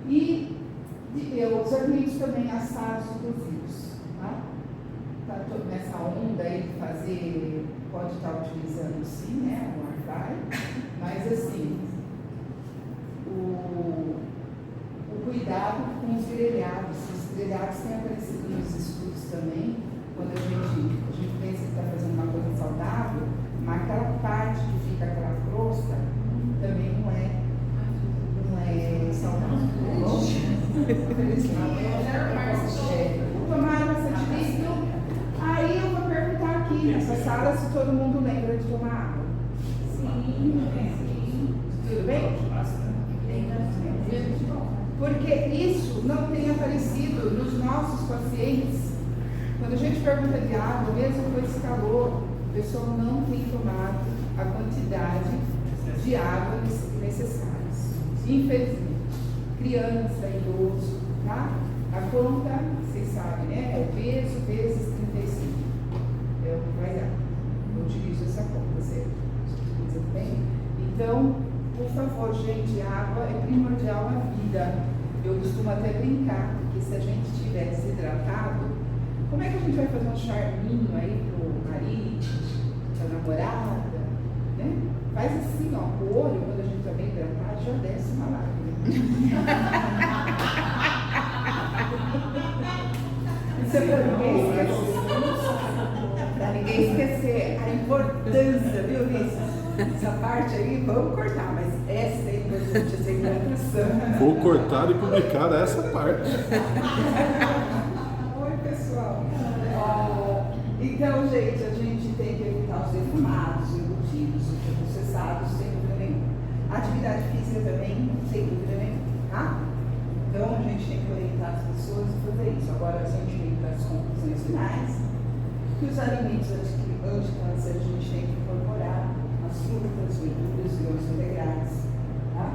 B: E os alimentos também assados e cozidos, tá? Tá todo nessa onda aí de fazer, pode estar utilizando sim, né, o air fry, mas assim, o cuidado com os grelhados. Os grelhados têm aparecido nos estudos também, quando a gente pensa que está fazendo uma coisa saudável, mas aquela parte que fica aquela crosta também não é saudável. Tomar bastante líquido. Aí eu vou perguntar aqui nessa sala se todo mundo lembra de tomar água. Sim. Tudo bem? Porque isso não tem aparecido nos nossos pacientes. Quando a gente pergunta de água, mesmo com esse calor, o pessoal não tem tomado a quantidade de água necessária. Infelizmente. Criança, idoso, tá? A conta, vocês sabem, né? É peso vezes 35. É o que vai dar. Eu utilizo essa conta, você utiliza bem? Então, por favor, gente, a água é primordial na vida. Eu costumo até brincar, porque se a gente estiver desidratado, como é que a gente vai fazer um charminho aí pro marido, pra namorada, né? Faz assim, ó, o olho, quando a gente tá bem hidratado, já desce uma lágrima. Isso é para ninguém esquecer a importância, viu, Ulisses? Essa parte aí, vamos cortar, mas essa é importante, essa introdução.
H: Vou cortar e publicar essa parte.
B: Oi, pessoal. Então, gente, a gente tem que evitar os defumados, embutidos, ultraprocessados, sem dúvida nenhuma. Atividade física também, sem dúvida nenhuma, tá? Então, a gente tem que orientar as pessoas a fazer isso. Agora, a gente tem que dar as conclusões finais, que os alimentos anti-câncer a gente tem que incorporar as frutas, verduras, grãos integrais, tá?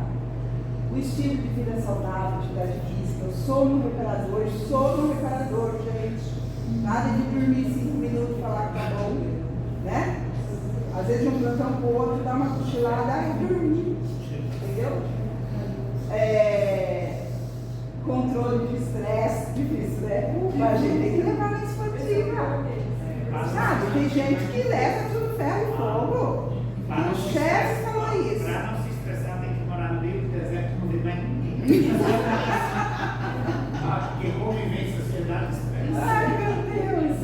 B: O estilo de vida saudável, atividade física, o sono reparador, gente. Nada de dormir 5 minutos e falar que tá bom, né? Às vezes um plantão pro outro, dá uma cochilada e dormir, entendeu? Controle de estresse, difícil, né? Mas a gente tem que levar na esportiva. Sabe, tem gente que leva tudo ferro e fogo. E o chefe falou isso.
E: Para não se estressar, tem que morar no meio do deserto e não ver mais ninguém. Porque convivência, sociedade, estresse.
B: Ai, meu Deus!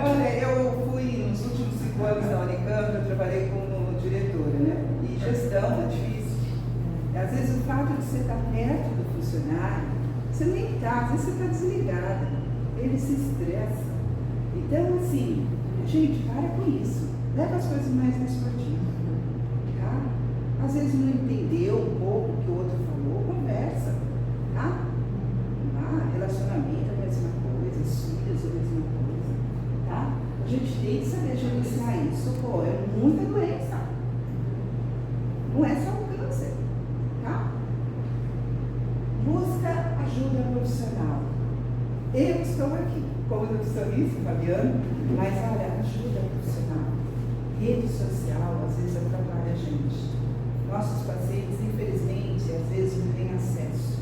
B: Olha, eu fui nos últimos 5 anos na Unicamp, eu trabalhei como diretora, né? E gestão é difícil. E, às vezes o fato de você estar perto do funcionário, você nem está, às vezes você está desligada, ele se estressa. Então, assim, gente, para com isso. Leva as coisas mais na esportiva, tá? Às vezes não entendeu um pouco o que o outro falou, conversa, tá? Relacionamento é a mesma coisa, os filhos é a mesma coisa, tá? A gente tem que saber gerenciar isso, pô, é muita doença. Não é só um câncer, tá? Busca ajuda profissional. Eu estou aqui como nutricionista, Fabiano, mas olha, ajuda profissional. Rede social, às vezes, atrapalha a gente. Nossos pacientes, infelizmente, às vezes não têm acesso.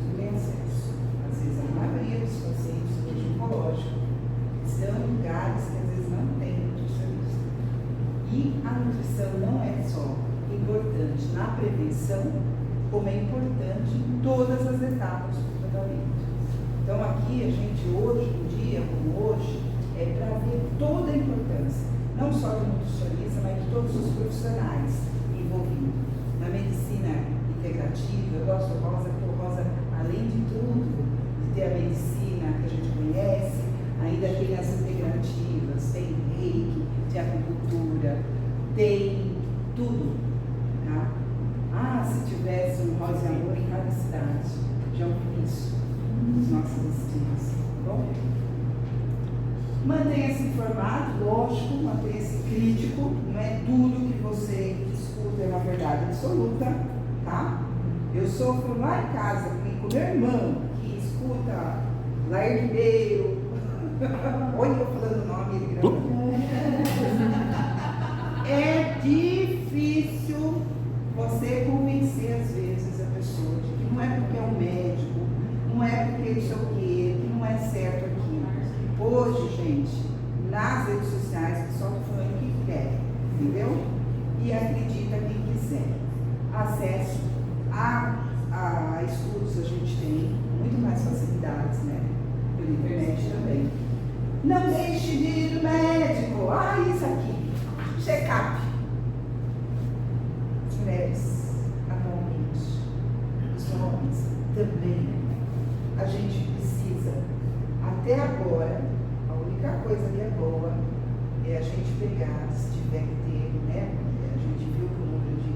B: Não têm acesso. Às vezes, a maioria dos pacientes hoje oncológicos estão em lugares que às vezes não tem nutricionista. E a nutrição não é só importante na prevenção, como é importante em todas as etapas do tratamento. Então aqui a gente hoje, um dia como hoje, é para ver toda a importância, não só do nutricionista, mas de todos os profissionais envolvidos. Na medicina integrativa, eu gosto do Rosa, porque o Rosa, além de tudo, de ter a medicina que a gente conhece, ainda tem as integrativas, tem reiki, tem acupuntura, tem tudo. Tá? Ah, se tivesse um Rosa e Amor em cada cidade, já ouvi isso dos nossos destinos, tá bom? Mantenha-se informado, lógico, mantenha-se crítico, não é tudo que você escuta é uma verdade absoluta, tá? Eu sofro lá em casa com meu irmão, que escuta Lair Ribeiro, olha eu falando o nome, ele gravando. É difícil você convencer às vezes a pessoa de que não é porque é um médico, não é porque não sei o quê, que não é certo aqui. Hoje, gente, nas redes sociais, o pessoal está falando o que quer, entendeu? E acredita quem quiser. Acesso a estudos a gente tem, muito mais facilidades, né? Pela internet também. Não deixe de ir no médico. Ah, isso aqui. Check-up. As mulheres, atualmente, os homens também. A gente precisa, até agora, a única coisa que é boa é a gente pegar, se tiver que ter, né? A gente viu que o número de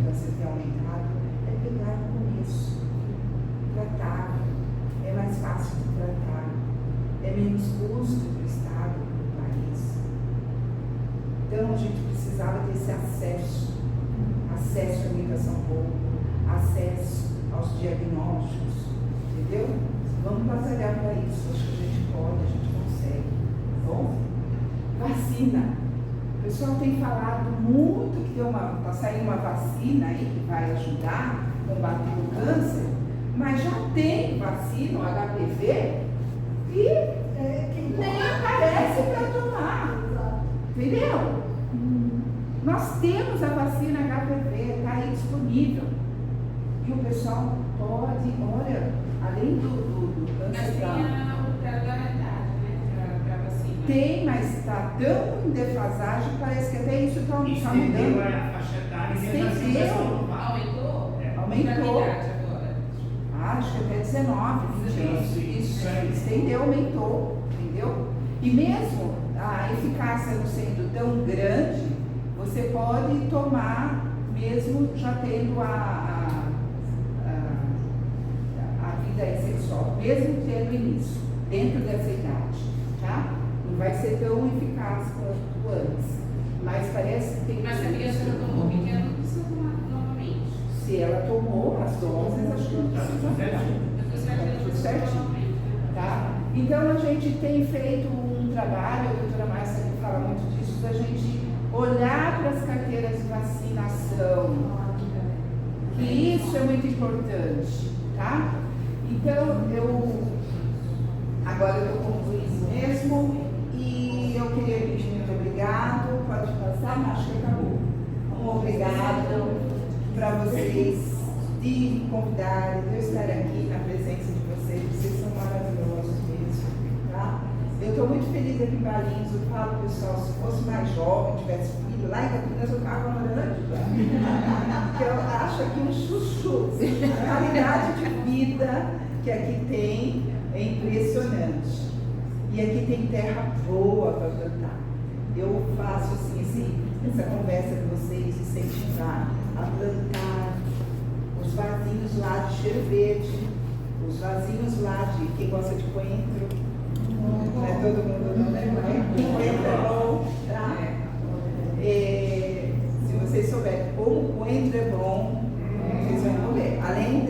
B: câncer tem aumentado, é pegar no começo, tratar, é mais fácil de tratar, é menos custo para o Estado, para o país. Então a gente precisava ter esse acesso à alimentação boa, acesso aos diagnósticos, entendeu? Vamos batalhar para isso, acho que a gente pode, a gente consegue, tá bom? Vacina. O pessoal tem falado muito que está saindo uma vacina aí que vai ajudar a combater o câncer, mas já tem vacina, o HPV, e nem aparece para tomar, entendeu? Nós temos a vacina HPV, está aí disponível, e o pessoal pode, olha, além do câncer tem, mas está tão em defasagem, parece que até isso está mudando.
E: Estendeu a faixa etária e mesmo assim o pessoal não vai.
B: Aumentou. Acho que até 19, 20 anos. Isso, estendeu, aumentou, entendeu? E mesmo a eficácia não sendo tão grande, você pode tomar, mesmo já tendo a vida sexual, mesmo tendo início, dentro dessa idade, tá? Não vai ser tão eficaz quanto antes, mas parece que tem...
D: Mas se a criança já tomou pequeno, não precisa tomar novamente.
B: Se ela tomou as doses, acho que não precisa. Tudo certinho. Tá? Então a gente tem feito um trabalho, a doutora Márcia fala muito disso, da gente olhar para as carteiras de vacinação, que isso é muito importante, tá? Então agora eu estou concluindo mesmo e eu queria pedir muito obrigado, pode passar, acho que acabou. Um obrigado para vocês de me convidarem, de eu estar aqui na presença de vocês são maravilhosos mesmo, tá? Eu estou muito feliz aqui em Valinhos, eu falo pessoal, se fosse mais jovem, tivesse filho lá em Campinas, eu estava morando, porque eu acho aqui um chuchu, a qualidade de vida que aqui tem é impressionante. E aqui tem terra boa para plantar. Eu faço assim, essa conversa com vocês, incentivar a plantar os vasinhos lá de cheiro verde, os vasinhos lá de quem gosta de coentro. Não é todo mundo não, né? Coentro é bom, tá? Se vocês souberem como o coentro é bom, vocês vão comer. Além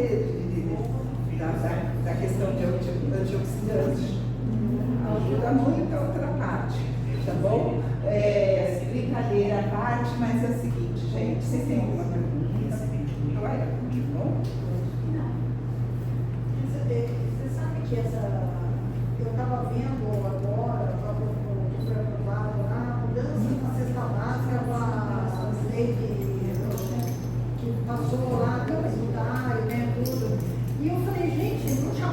B: da questão de antioxidantes, ajuda muito a outra parte, tá bom? Brincadeira à parte, mas é o seguinte, gente, vocês têm alguma pergunta? Olha, bom?
I: Você sabe que eu estava vendo agora, foi aprovado lá, a mudança na cesta básica, a lei que passou lá, calendário, né, tudo. E eu falei, gente, não tinha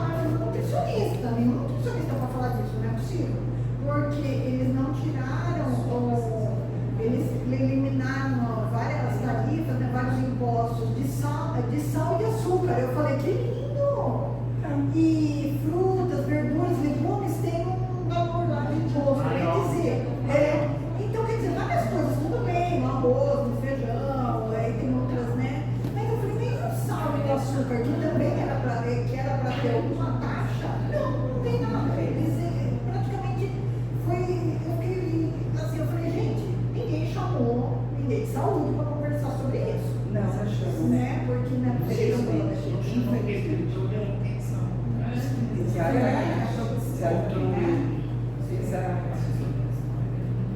I: motivo. Porque eles não tiraram, eles eliminaram várias tarifas, né, vários impostos de sal e açúcar. Eu falei, que lindo! E frutas, verduras, legumes têm um valor lá de imposto. Quer dizer, então, quer dizer, várias coisas, tudo bem, no arroz, no feijão, aí tem outras, né? Mas eu falei, nem o sal e o açúcar, que também era para ter alguma taxa. Não tem nada. Eles praticamente foi. Eu falei, gente, ninguém chamou ninguém de saúde para conversar sobre isso.
B: Não, achamos.
I: Né? Porque não é
B: Infelizmente.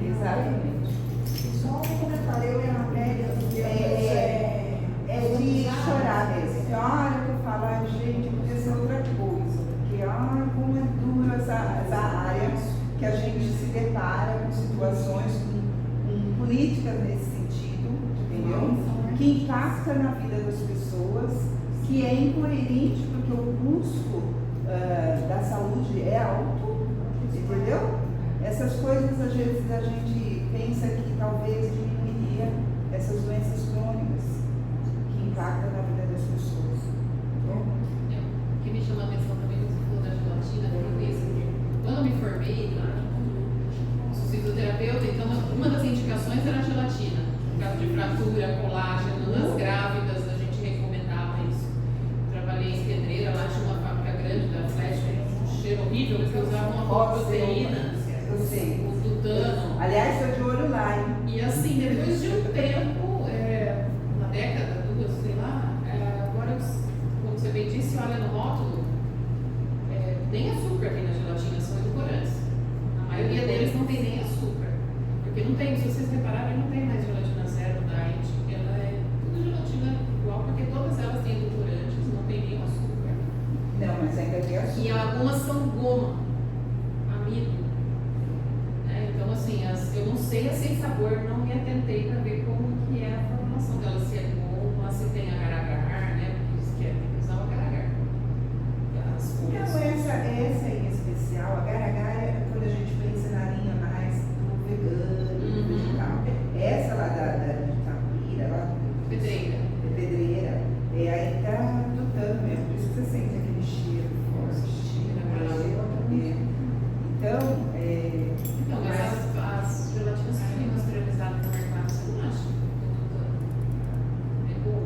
B: Exatamente.
I: Só um comentário, eu e a Amélia,
B: É de chorar mesmo. Tem hora que eu falo, ai gente, podia ser outra coisa. Porque, ai, como é dura essa área que a gente se depara com situações, com políticas nesse sentido, entendeu? Que impacta na vida das pessoas, que é incoerente porque o custo da saúde é alto, entendeu? Essas coisas, às vezes, a gente pensa que talvez diminuiria essas doenças crônicas que impactam na vida das pessoas.
J: O que me chama a atenção também, você falou da gelatina, que eu penso que quando eu me formei, sou fisioterapeuta, então uma das indicações era a gelatina. No caso de fratura, colágeno, nas grávidas, a gente recomendava isso. Trabalhei em Pedreira, lá tinha uma fábrica grande da Flash, um cheiro horrível, porque usavam uma proteína.
B: Eu sei.
J: O tutano.
B: Aliás, estou de olho lá, hein?
J: E assim, depois de um tempo, uma década, duas, sei lá, agora, como você bem disse, olha no rótulo, nem açúcar tem na gelatina, são edulcorantes. A maioria deles não tem nem açúcar. Porque não tem, se vocês repararem, não tem mais gelatina zero diet. Ela é tudo gelatina igual, porque todas elas têm edulcorantes, não tem nem açúcar.
B: Não, mas ainda tem açúcar.
J: E algumas são goma, amido. Então, assim, eu não sei a sem sabor, não me atentei para ver como que é a formulação dela, se é goma, se tem agar-agar, né? Porque isso que tem que usar o agar-agar. As folhas.
B: Não, essa em especial, agar-agar é quando a gente pensa na linha mais do vegano, vegetal. Essa lá de Itapira, lá
J: Pedreira.
B: Pedreira, aí tá tutano mesmo, por isso que você sente aquele cheiro forte.
J: Então, mas as gelatinas que vêm pasteurizadas no mercado, você não acha? É bom.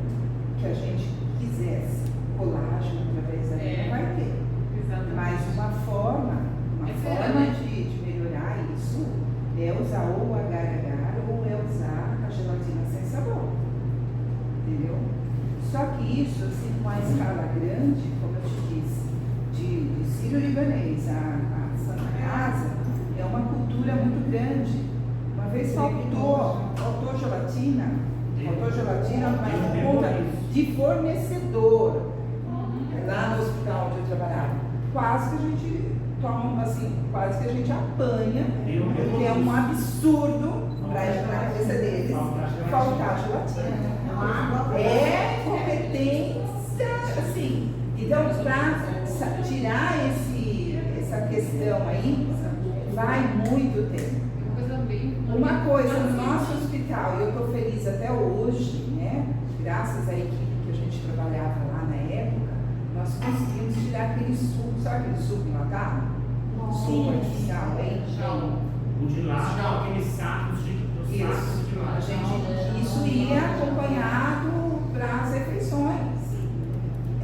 B: Que a gente quisesse colágeno através dali, não vai ter.
J: Exatamente.
B: Mas uma forma de melhorar isso é usar ou o agar-agar ou é usar a gelatina sem sabor. Entendeu? Só que isso, assim, com uma escala grande, como eu te disse, de sírio-libanês a Santa Casa, é uma cultura muito grande. Uma vez faltou gelatina, mas por conta de fornecedor. Lá no hospital onde eu trabalhava, quase que a gente toma, assim, quase que a gente apanha, porque é um absurdo na cabeça deles faltar gelatina. É competência, assim. Então, para tirar essa questão aí, vai muito tempo. Uma coisa, no nosso hospital, e eu estou feliz até hoje, né? Graças à equipe que a gente trabalhava lá na época, nós conseguimos tirar aquele suco, sabe aquele suco enlatado? Suco artificial, hein?
E: O de lá, aqueles sacos de lá.
B: A gente, isso ia acompanhado para as refeições.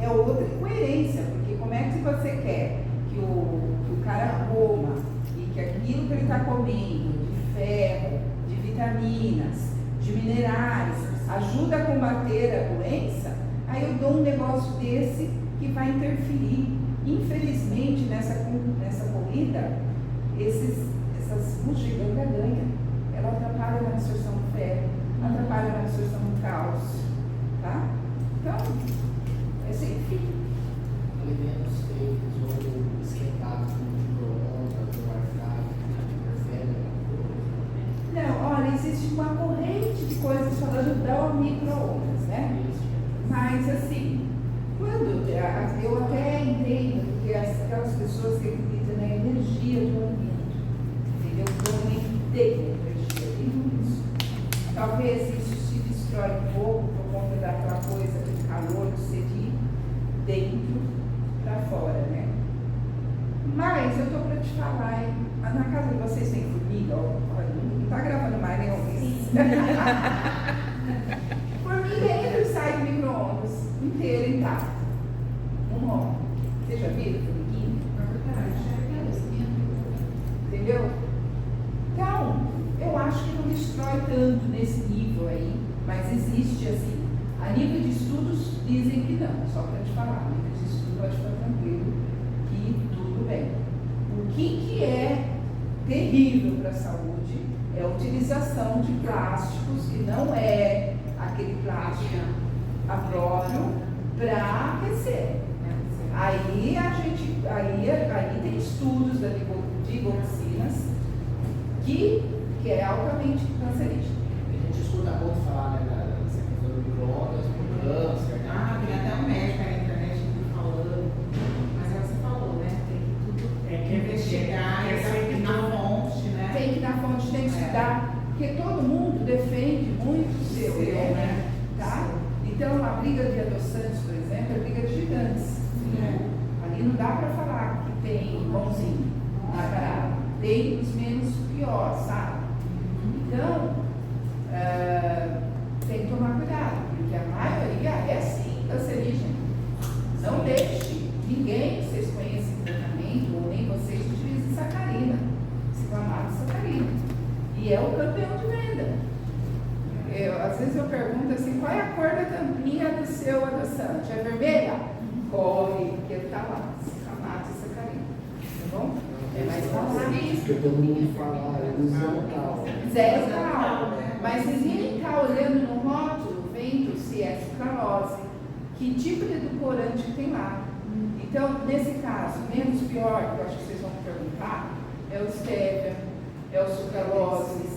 B: É outra incoerência, porque como é que você quer que o cara coma e que aquilo que ele está comendo, de ferro, de vitaminas, de minerais, ajuda a combater a doença, aí eu dou um negócio desse que vai interferir. Infelizmente, nessa corrida, essas bugigangas ganham. Ela atrapalha na absorção do ferro, atrapalha na absorção do cálcio, tá? Então, é sem fim.
K: Alimentos feitos ou esquentados com micro-ondas ou ar-fry, interfere na coisa?
B: Não, olha, existe uma corrente de coisas falando da micro-ondas, né? Mas, assim, eu até entendo que aquelas pessoas que acreditam na energia do ambiente, Talvez isso se destrói um pouco por conta daquela coisa do calor de ser de dentro para fora, né? Mas eu estou para te falar, hein? Na casa de vocês tem formiga? Olha, não está gravando mais nenhum mês. Formiga entra e sai do micro-ondas inteiro intacto. Um monte. Você já viu formiguinha? Entendeu? Então, eu acho que não destrói tanto nesse nível aí, mas existe assim. A nível de estudos dizem que não, só para te falar, a nível de estudo pode ficar tranquilo que tudo bem. O que é terrível para a saúde é a utilização de plásticos que não é aquele plástico próprio para aquecer. Aí tem estudos da digoxinas que é altamente cancerígeno.
K: A gente escuta muito falar, né, dessa questão do micro-ondas, do câncer, né?
F: Ah, tem até um médico aí na internet falando, mas é o que você falou, né? Tem que tudo investigar, ir na fonte, né?
B: Tem que ir na fonte, tem que estudar, porque todo mundo defende muito o seu, né? Tá? Então, a briga de adoçantes, por exemplo, é briga de gigantes. Ali não dá para falar que tem bonzinho na parada. Tem os menos piores, sabe? Então, tem que tomar cuidado, porque a maioria é sim cancerígena. Não deixe ninguém que vocês conheçam em tratamento, ou nem vocês utilizem sacarina, ciclamato de sacarina. E é o campeão de venda. Às vezes eu pergunto assim, qual é a cor da tampinha do seu adoçante? É vermelha? Corre, porque está lá, ciclamato e sacarina. Tá bom? É mais fácil.
C: Porque todo mundo fala, zero cal.
B: Zero cal. Mas vocês virem cá olhando no rótulo, vendo se é sucralose, que tipo de edulcorante tem lá. Então, nesse caso, menos pior, que eu acho que vocês vão me perguntar, é o stevia, é o sucralose,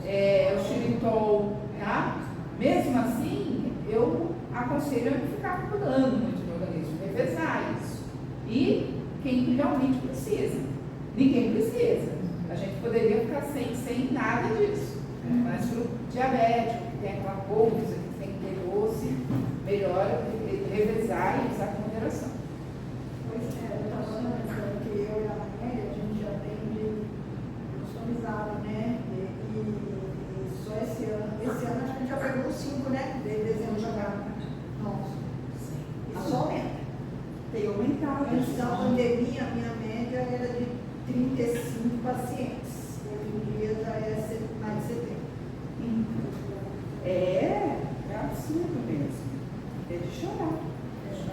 B: é o xilitol, tá? Mesmo assim, eu aconselho a não ficar acumulando muito no organismo, revezar isso. E quem realmente precisa. Ninguém precisa. A gente poderia ficar sem nada disso. Mas para o diabético, que tem aquela coisa, que tem que ter doce, melhor revezar e usar com moderação.
I: Pois é, eu estava analisando que eu e a Manélia, a gente já atende customizado, né? E só esse ano acho que a gente já pegou 5, né? De dezembro já. Nossa. E só aumenta.
B: Tem aumentado.
I: Antes da pandemia, a minha média era de 35 pacientes. Hoje em dia já é mais de 70.
B: É absurdo mesmo. É de chorar.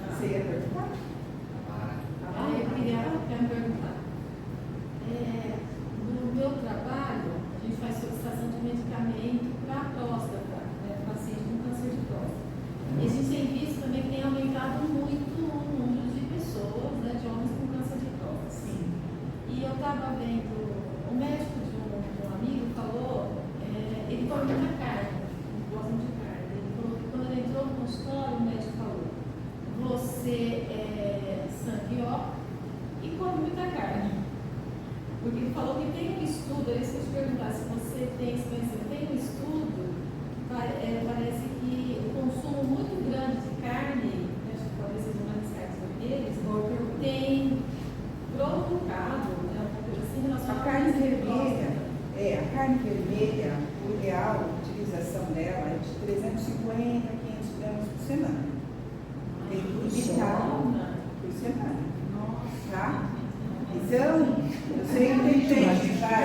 B: Você ia perguntar?
G: Eu queria perguntar. No meu trabalho, a gente faz solicitação de medicamento para a próstata, né, paciente com câncer de próstata. E a gente tem visto também que tem aumentado muito o número de pessoas, né, de homens com câncer de próstata.
B: Sim.
G: E eu estava vendo, o médico de um amigo falou, ele come muita carne, gosta muito de carne. Ele falou que quando ele entrou no consultório, o médico falou, você é sangue ó e come muita carne. Porque ele falou que tem um estudo, eu esqueci de perguntar se você tem experiência, tem um estudo, parece que o consumo muito grande de carne, acho que talvez seja uma das carnes vermelhas, tem provocado, né, uma coisa assim, relacionada
B: A carne vermelha, a carne vermelha, o ideal, a utilização dela é de 350 a 500 gramas por semana. Tem que evitar por semana. Tá? Então, eu sei que tem gente que vai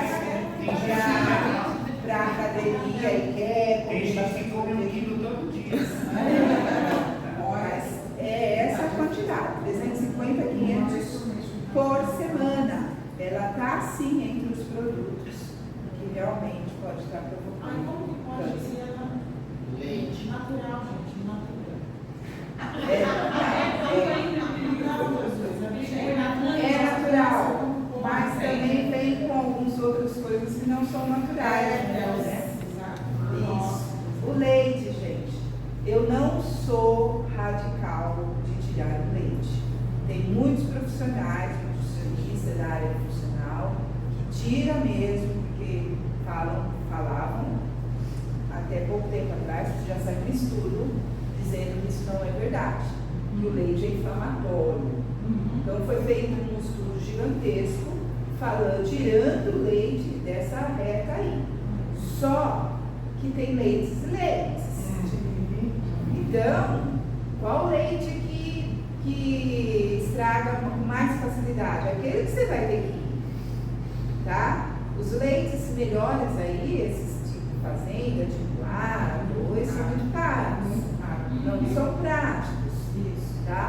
B: para academia e quer
E: Tem gente que come 1 quilo todo dia.
B: Mas é essa a quantidade, 350 a 500 por semana. Ela está sim entre os produtos que realmente pode estar provocando
A: Como que pode
B: câncer.
A: ser
K: Leite.
A: natural, gente? Natural.
B: É natural, mas também vem com algumas outras coisas que não são naturais, né? Isso. O leite, gente, eu não sou radical de tirar o leite. Tem muitos profissionais, nutricionistas da área funcional, que tiram mesmo, porque falavam, até até pouco tempo atrás, já saiu um estudo dizendo que isso não é verdade, que o leite é inflamatório. Então foi feito um estudo gigantesco, tirando o leite dessa reta aí. Só que tem leites e leites. Então, qual leite que estraga com mais facilidade? Aquele que você vai ter que ir, tá? Os leites melhores aí, esses tipo de fazenda, tipo A2, são muito caros. Não são práticos, tá?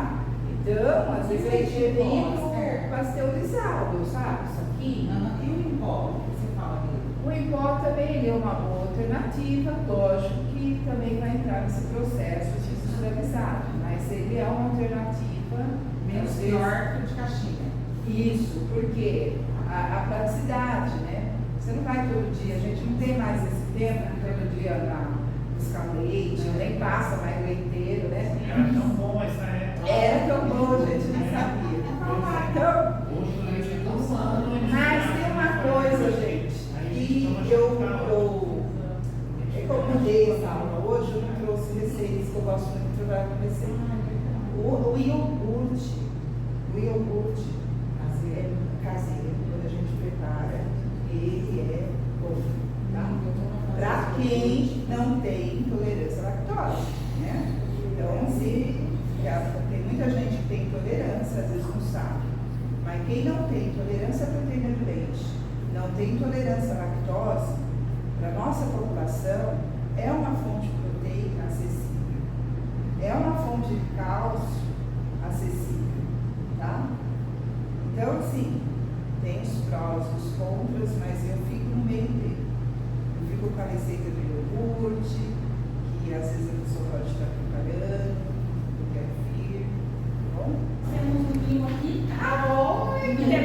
B: Então, às vezes leite é pasteurizado, sabe? Isso aqui.
F: E o em pó? Você fala dele?
B: O em pó também ele é uma boa alternativa, lógico que também vai entrar nesse processo de industrializado, mas ele é uma alternativa
F: Menos pior que o de caixinha.
B: Isso, porque a praticidade, né? Você não vai todo dia, a gente não tem mais esse tempo de todo dia buscar leite, nem passa mais leiteiro, né?
E: Era tão bom essa época.
B: Era tão bom, a gente não sabia. Então,
K: Hoje o leite é tão sano.
B: mas tem uma coisa, gente, e como eu dei essa aula hoje, eu não trouxe receitas, que eu gosto muito de trabalhar com receitas. O iogurte caseiro, quando a gente prepara, ele é bom, tá? Para quem não tem intolerância à lactose, né? Então, tem muita gente que tem intolerância, às vezes não sabe. Mas quem não tem intolerância à proteína de leite, não tem intolerância à lactose, para a nossa população, é uma fonte proteica acessível. É uma fonte de cálcio acessível, tá? Então, sim, tem os prós e os contras, mas eu fico no meio dele. Eu fico com a receita do iogurte, que às vezes a pessoa pode estar preparando, eu quero vir, tá bom?
A: Temos um vinho aqui.
B: Ah, bom!
A: Que é